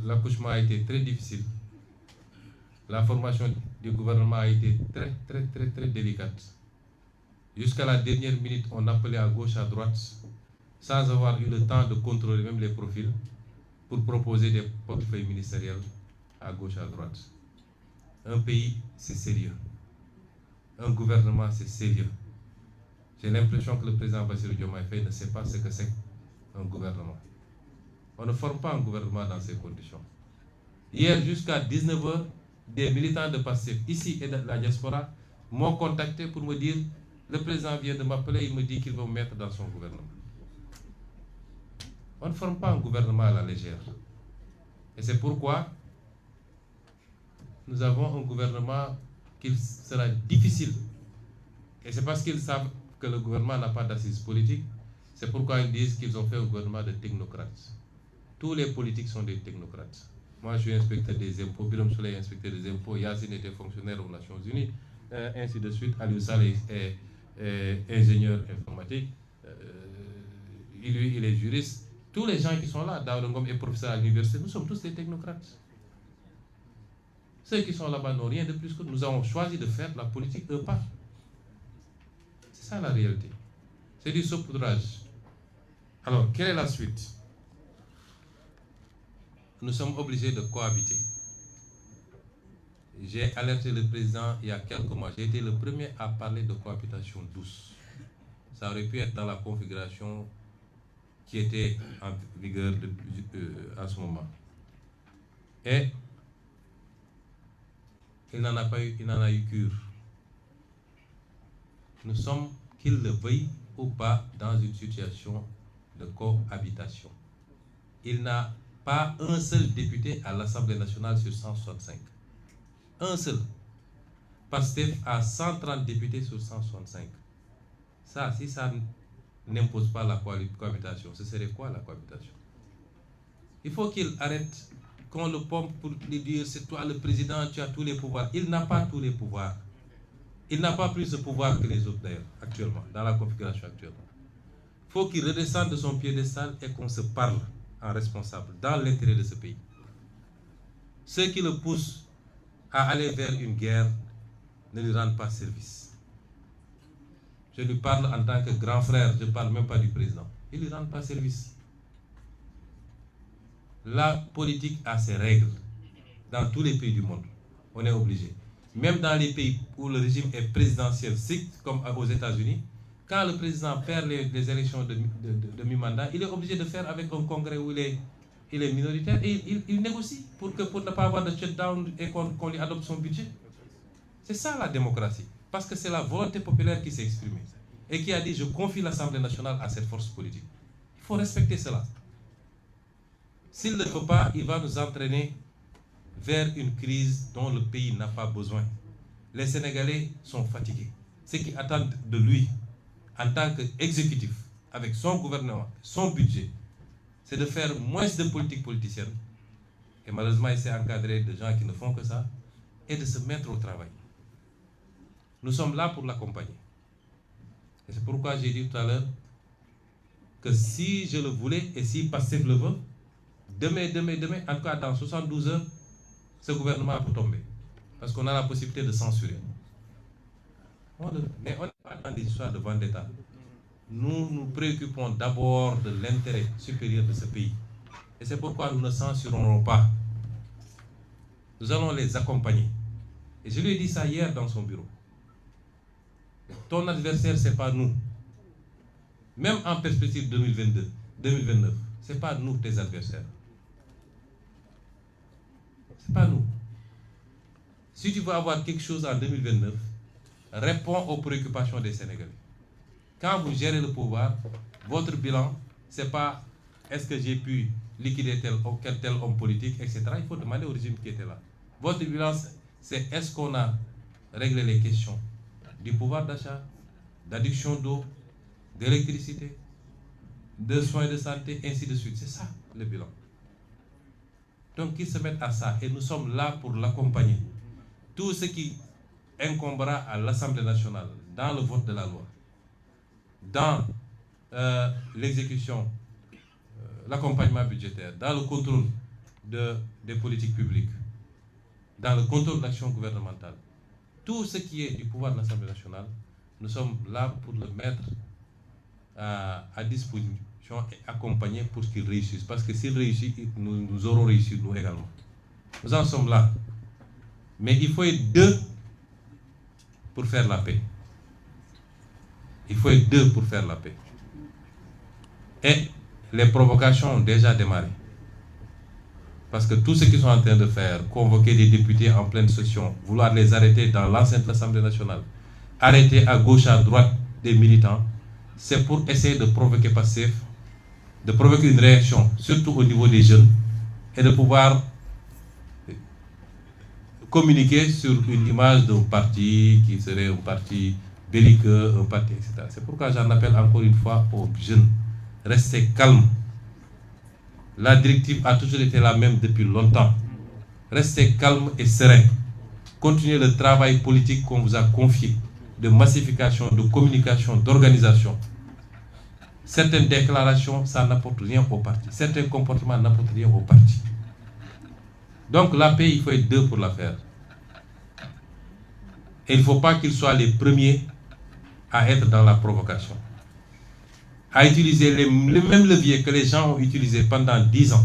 S1: l'accouchement a été très difficile. La formation du gouvernement a été très délicate. Jusqu'à la dernière minute, on appelait à gauche, à droite, sans avoir eu le temps de contrôler même les profils, pour proposer des portefeuilles ministériels à gauche, à droite. Un pays, c'est sérieux. Un gouvernement, c'est sérieux. J'ai l'impression que le président Bassirou Diomaye Faye ne sait pas ce que c'est un gouvernement. On ne forme pas un gouvernement dans ces conditions. Hier, jusqu'à 19h, des militants de PASTEF, ici et de la diaspora, m'ont contacté pour me dire, le président vient de m'appeler, il me dit qu'il va me mettre dans son gouvernement. On ne forme pas un gouvernement à la légère. Et c'est pourquoi nous avons un gouvernement qui sera difficile. Et c'est parce qu'ils savent que le gouvernement n'a pas d'assises politiques, c'est pourquoi ils disent qu'ils ont fait un gouvernement de technocrates. Tous les politiques sont des technocrates. Moi, je suis inspecteur des impôts, Birame Souleye est inspecteur des impôts, Yacine était fonctionnaire aux Nations Unies, ainsi de suite. Aliou Saleh est ingénieur informatique, lui, il est juriste. Tous les gens qui sont là, Daouda Ngom est professeur à l'université, nous sommes tous des technocrates. Ceux qui sont là-bas n'ont rien de plus que nous avons choisi de faire la politique eux pas. C'est ça la réalité. C'est du saupoudrage. Alors, quelle est la suite? Nous sommes obligés de cohabiter. J'ai alerté le président il y a quelques mois. J'ai été le premier à parler de cohabitation douce. Ça aurait pu être dans la configuration qui était en vigueur à ce moment. Et il n'en a pas eu, il n'en a eu cure. Nous sommes, qu'il le veuille ou pas, dans une situation de cohabitation. Il n'a pas un seul député à l'Assemblée nationale sur 165. Un seul. PASTEF a 130 députés sur 165. Ça, si ça n'impose pas la cohabitation, ce serait quoi la cohabitation? Il faut qu'il arrête qu'on le pompe pour lui dire c'est toi le président, tu as tous les pouvoirs. Il n'a pas tous les pouvoirs. Il n'a pas plus de pouvoir que les autres d'ailleurs, actuellement, dans la configuration actuelle. Il faut qu'il redescende de son piédestal et qu'on se parle en responsable, dans l'intérêt de ce pays. Ceux qui le poussent à aller vers une guerre ne lui rendent pas service. Je lui parle en tant que grand frère, je ne parle même pas du président. Ils ne lui rendent pas service. La politique a ses règles dans tous les pays du monde. On est obligé. Même dans les pays où le régime est présidentiel strict, comme aux États-Unis, quand le président perd les élections de mi-mandat, il est obligé de faire avec un congrès où il est minoritaire et il négocie pour ne pas avoir de shutdown et qu'on lui adopte son budget. C'est ça la démocratie. Parce que c'est la volonté populaire qui s'est exprimée et qui a dit je confie l'Assemblée nationale à cette force politique. Il faut respecter cela. S'il ne le fait pas, il va nous entraîner vers une crise dont le pays n'a pas besoin. Les Sénégalais sont fatigués. Ce qu'ils attendent de lui, en tant qu'exécutif, avec son gouvernement, son budget, c'est de faire moins de politique politicienne. Et malheureusement, il s'est encadré de gens qui ne font que ça, et de se mettre au travail. Nous sommes là pour l'accompagner. Et c'est pourquoi j'ai dit tout à l'heure que si je le voulais, et si PASTEF le veut, demain, en tout cas dans 72 heures, ce gouvernement peut tomber. Parce qu'on a la possibilité de censurer. Mais on n'est pas dans des histoires de vendetta. Nous nous préoccupons d'abord de l'intérêt supérieur de ce pays. Et c'est pourquoi nous ne censurerons pas. Nous allons les accompagner. Et je lui ai dit ça hier dans son bureau. Ton adversaire, ce n'est pas nous. Même en perspective 2029, ce n'est pas nous tes adversaires. Ce n'est pas nous. Si tu veux avoir quelque chose en 2029, réponds aux préoccupations des Sénégalais. quand vous gérez le pouvoir, votre bilan, c'est pas est-ce que j'ai pu liquider tel homme politique, etc. Il faut demander au régime qui était là. Votre bilan, c'est est-ce qu'on a réglé les questions du pouvoir d'achat, d'adduction d'eau, d'électricité, de soins de santé, ainsi de suite. C'est ça le bilan. Donc qu'ils se mettent à ça et nous sommes là pour l'accompagner. Tout ce qui incombera à l'Assemblée nationale, dans le vote de la loi, dans l'exécution, l'accompagnement budgétaire, dans le contrôle des politiques publiques, dans le contrôle de l'action gouvernementale, tout ce qui est du pouvoir de l'Assemblée nationale, nous sommes là pour le mettre à disposition et accompagner pour qu'il réussisse. Parce que s'il réussit, nous aurons réussi nous également. Nous en sommes là. Mais il faut être deux pour faire la paix. Il faut être deux pour faire la paix. Et les provocations ont déjà démarré. Parce que tout ce qu'ils sont en train de faire, convoquer des députés en pleine session, vouloir les arrêter dans l'enceinte de l'Assemblée nationale, arrêter à gauche, à droite des militants, c'est pour essayer de provoquer Pastef, de provoquer une réaction, surtout au niveau des jeunes, et de pouvoir communiquer sur une image d'un parti qui serait un parti belliqueux, un parti, etc. C'est pourquoi j'en appelle encore une fois aux jeunes. Restez calmes. La directive a toujours été la même depuis longtemps. Restez calmes et sereins. Continuez le travail politique qu'on vous a confié, de massification, de communication, d'organisation. Certaines déclarations, ça n'apporte rien au parti. Certains comportements n'apportent rien au parti. Donc la paix, il faut être deux pour la faire. Et il ne faut pas qu'ils soient les premiers à être dans la provocation. À utiliser les mêmes leviers que les gens ont utilisés pendant 10 ans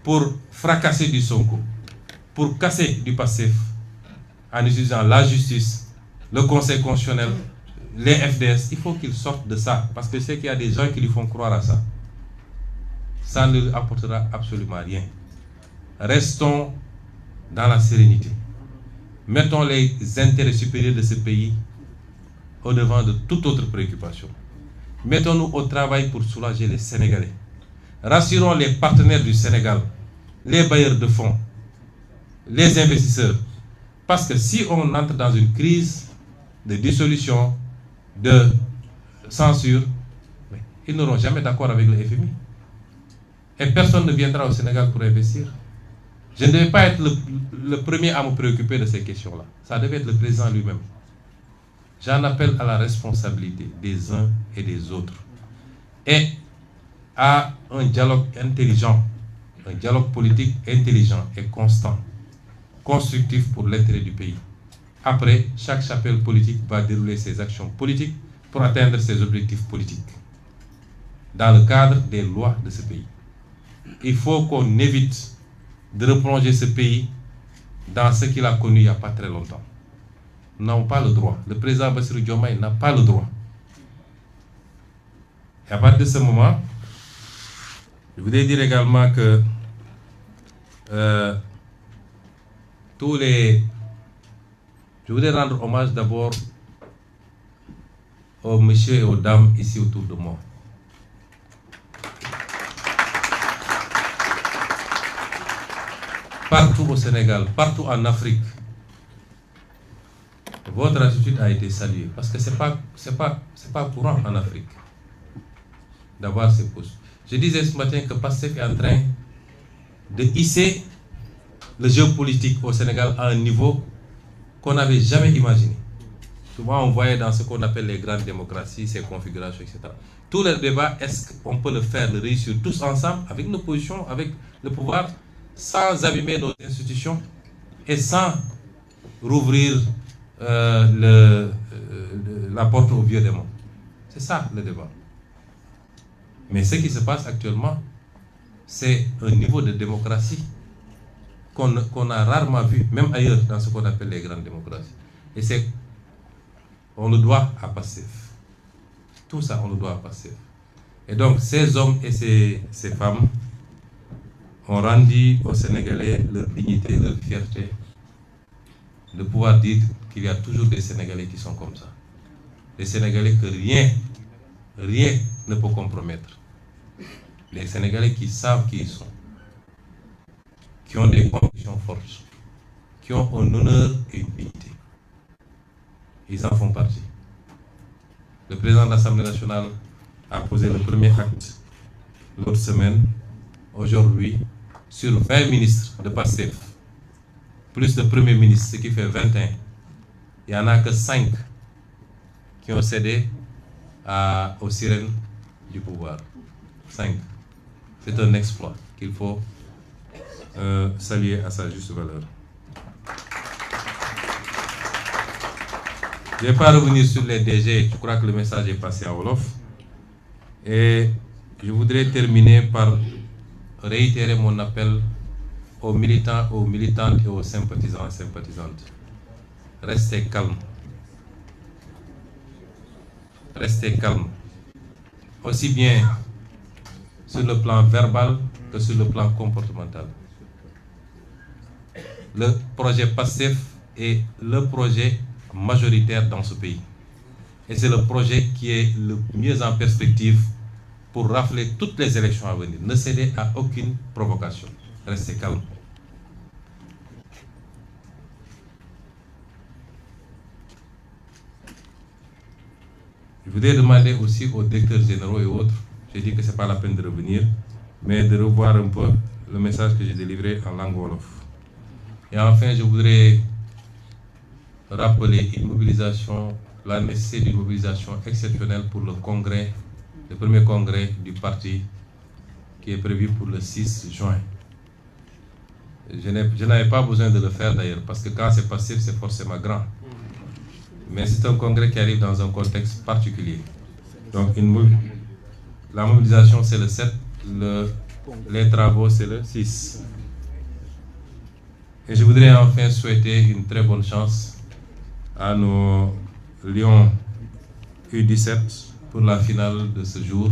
S1: pour fracasser du Sonko, pour casser du Pastef, en utilisant la justice, le Conseil constitutionnel, les FDS. Il faut qu'ils sortent de ça, parce que c'est qu'il y a des gens qui lui font croire à ça. Ça ne lui apportera absolument rien. Restons dans la sérénité. Mettons les intérêts supérieurs de ce pays au devant de toute autre préoccupation. Mettons-nous au travail pour soulager les Sénégalais. Rassurons les partenaires du Sénégal, les bailleurs de fonds, les investisseurs. Parce que si on entre dans une crise de dissolution, de censure, ils n'auront jamais d'accord avec le FMI. Et personne ne viendra au Sénégal pour investir. Je ne devais pas être le premier à me préoccuper de ces questions-là. Ça devait être le président lui-même. J'en appelle à la responsabilité des uns et des autres. Et à un dialogue intelligent, un dialogue politique intelligent et constant, constructif pour l'intérêt du pays. Après, chaque chapelle politique va dérouler ses actions politiques pour atteindre ses objectifs politiques, dans le cadre des lois de ce pays. Il faut qu'on évite de replonger ce pays dans ce qu'il a connu il n'y a pas très longtemps. Nous n'avons pas le droit. Le président Bassirou Diomaye n'a pas le droit. Et à partir de ce moment, je voudrais dire également que je voudrais rendre hommage d'abord aux messieurs et aux dames ici autour de moi. Partout au Sénégal, partout en Afrique, votre attitude a été saluée. Parce que c'est pas courant en Afrique d'avoir ces postes. Je disais ce matin que Pastef est en train de hisser le jeu politique au Sénégal à un niveau qu'on n'avait jamais imaginé. Souvent, on voyait dans ce qu'on appelle les grandes démocraties, ces configurations, etc. Tout le débat, est-ce qu'on peut le faire, le réussir tous ensemble, avec l'opposition, avec le pouvoir, sans abîmer nos institutions et sans rouvrir la porte au vieux démon. C'est ça le débat. Mais ce qui se passe actuellement, c'est un niveau de démocratie qu'on a rarement vu, même ailleurs, dans ce qu'on appelle les grandes démocraties. Et on le doit à Pastef. Tout ça, on le doit à Pastef. Et donc, ces hommes et ces femmes ont rendu aux Sénégalais leur dignité, leur fierté, de pouvoir dire qu'il y a toujours des Sénégalais qui sont comme ça. Des Sénégalais que rien rien ne peut compromettre les Sénégalais qui savent qui ils sont, qui ont des convictions fortes, qui ont un honneur et une dignité. Ils en font partie. Le président de l'Assemblée nationale a posé le premier acte l'autre semaine. Aujourd'hui, sur 20 ministres de PASTEF, plus de premiers ministres, ce qui fait 21, il n'y en a que 5 qui ont cédé aux sirènes du pouvoir. 5. C'est un exploit qu'il faut saluer à sa juste valeur. Je ne vais pas revenir sur les DG, je crois que le message est passé à Wolof. Et je voudrais terminer par réitérer mon appel aux militants, aux militantes et aux sympathisants et sympathisantes. Restez calmes. Restez calmes. Aussi bien sur le plan verbal que sur le plan comportemental. Le projet PASTEF est le projet majoritaire dans ce pays. Et c'est le projet qui est le mieux en perspective pour rafler toutes les élections à venir. Ne cédez à aucune provocation. Restez calme. Je voudrais demander aussi aux directeurs généraux et autres, j'ai dit que ce n'est pas la peine de revenir, mais de revoir un peu le message que j'ai délivré en langue wolof. Et enfin, je voudrais rappeler une mobilisation, la nécessité d'une mobilisation exceptionnelle pour le congrès, le premier congrès du parti qui est prévu pour le 6 juin. Je n'avais pas besoin de le faire d'ailleurs, parce que quand c'est passif, c'est forcément grand. Mais c'est un congrès qui arrive dans un contexte particulier. Donc la mobilisation c'est le 7, les travaux c'est le 6. Et je voudrais enfin souhaiter une très bonne chance à nos Lions U17 pour la finale de ce jour.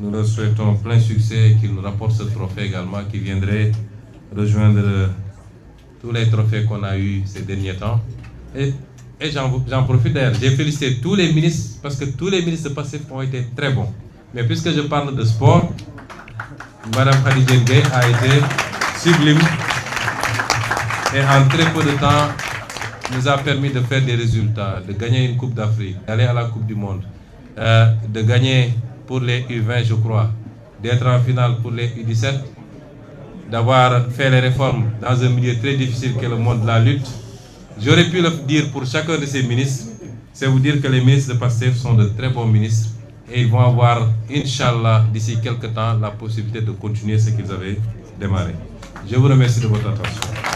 S1: Nous leur souhaitons plein succès et qu'ils nous rapportent ce trophée également qui viendrait rejoindre tous les trophées qu'on a eus ces derniers temps. Et j'en profite d'ailleurs, j'ai félicité tous les ministres parce que tous les ministres de PASTEF ont été très bons. Mais puisque je parle de sport, Madame Khady Gueye a été sublime et en très peu de temps nous a permis de faire des résultats, de gagner une Coupe d'Afrique, d'aller à la Coupe du Monde, de gagner pour les U20 je crois, d'être en finale pour les U17, d'avoir fait les réformes dans un milieu très difficile qu'est le monde de la lutte. J'aurais pu le dire pour chacun de ces ministres, c'est vous dire que les ministres de PASTEF sont de très bons ministres et ils vont avoir, Inch'Allah, d'ici quelques temps, la possibilité de continuer ce qu'ils avaient démarré. Je vous remercie de votre attention.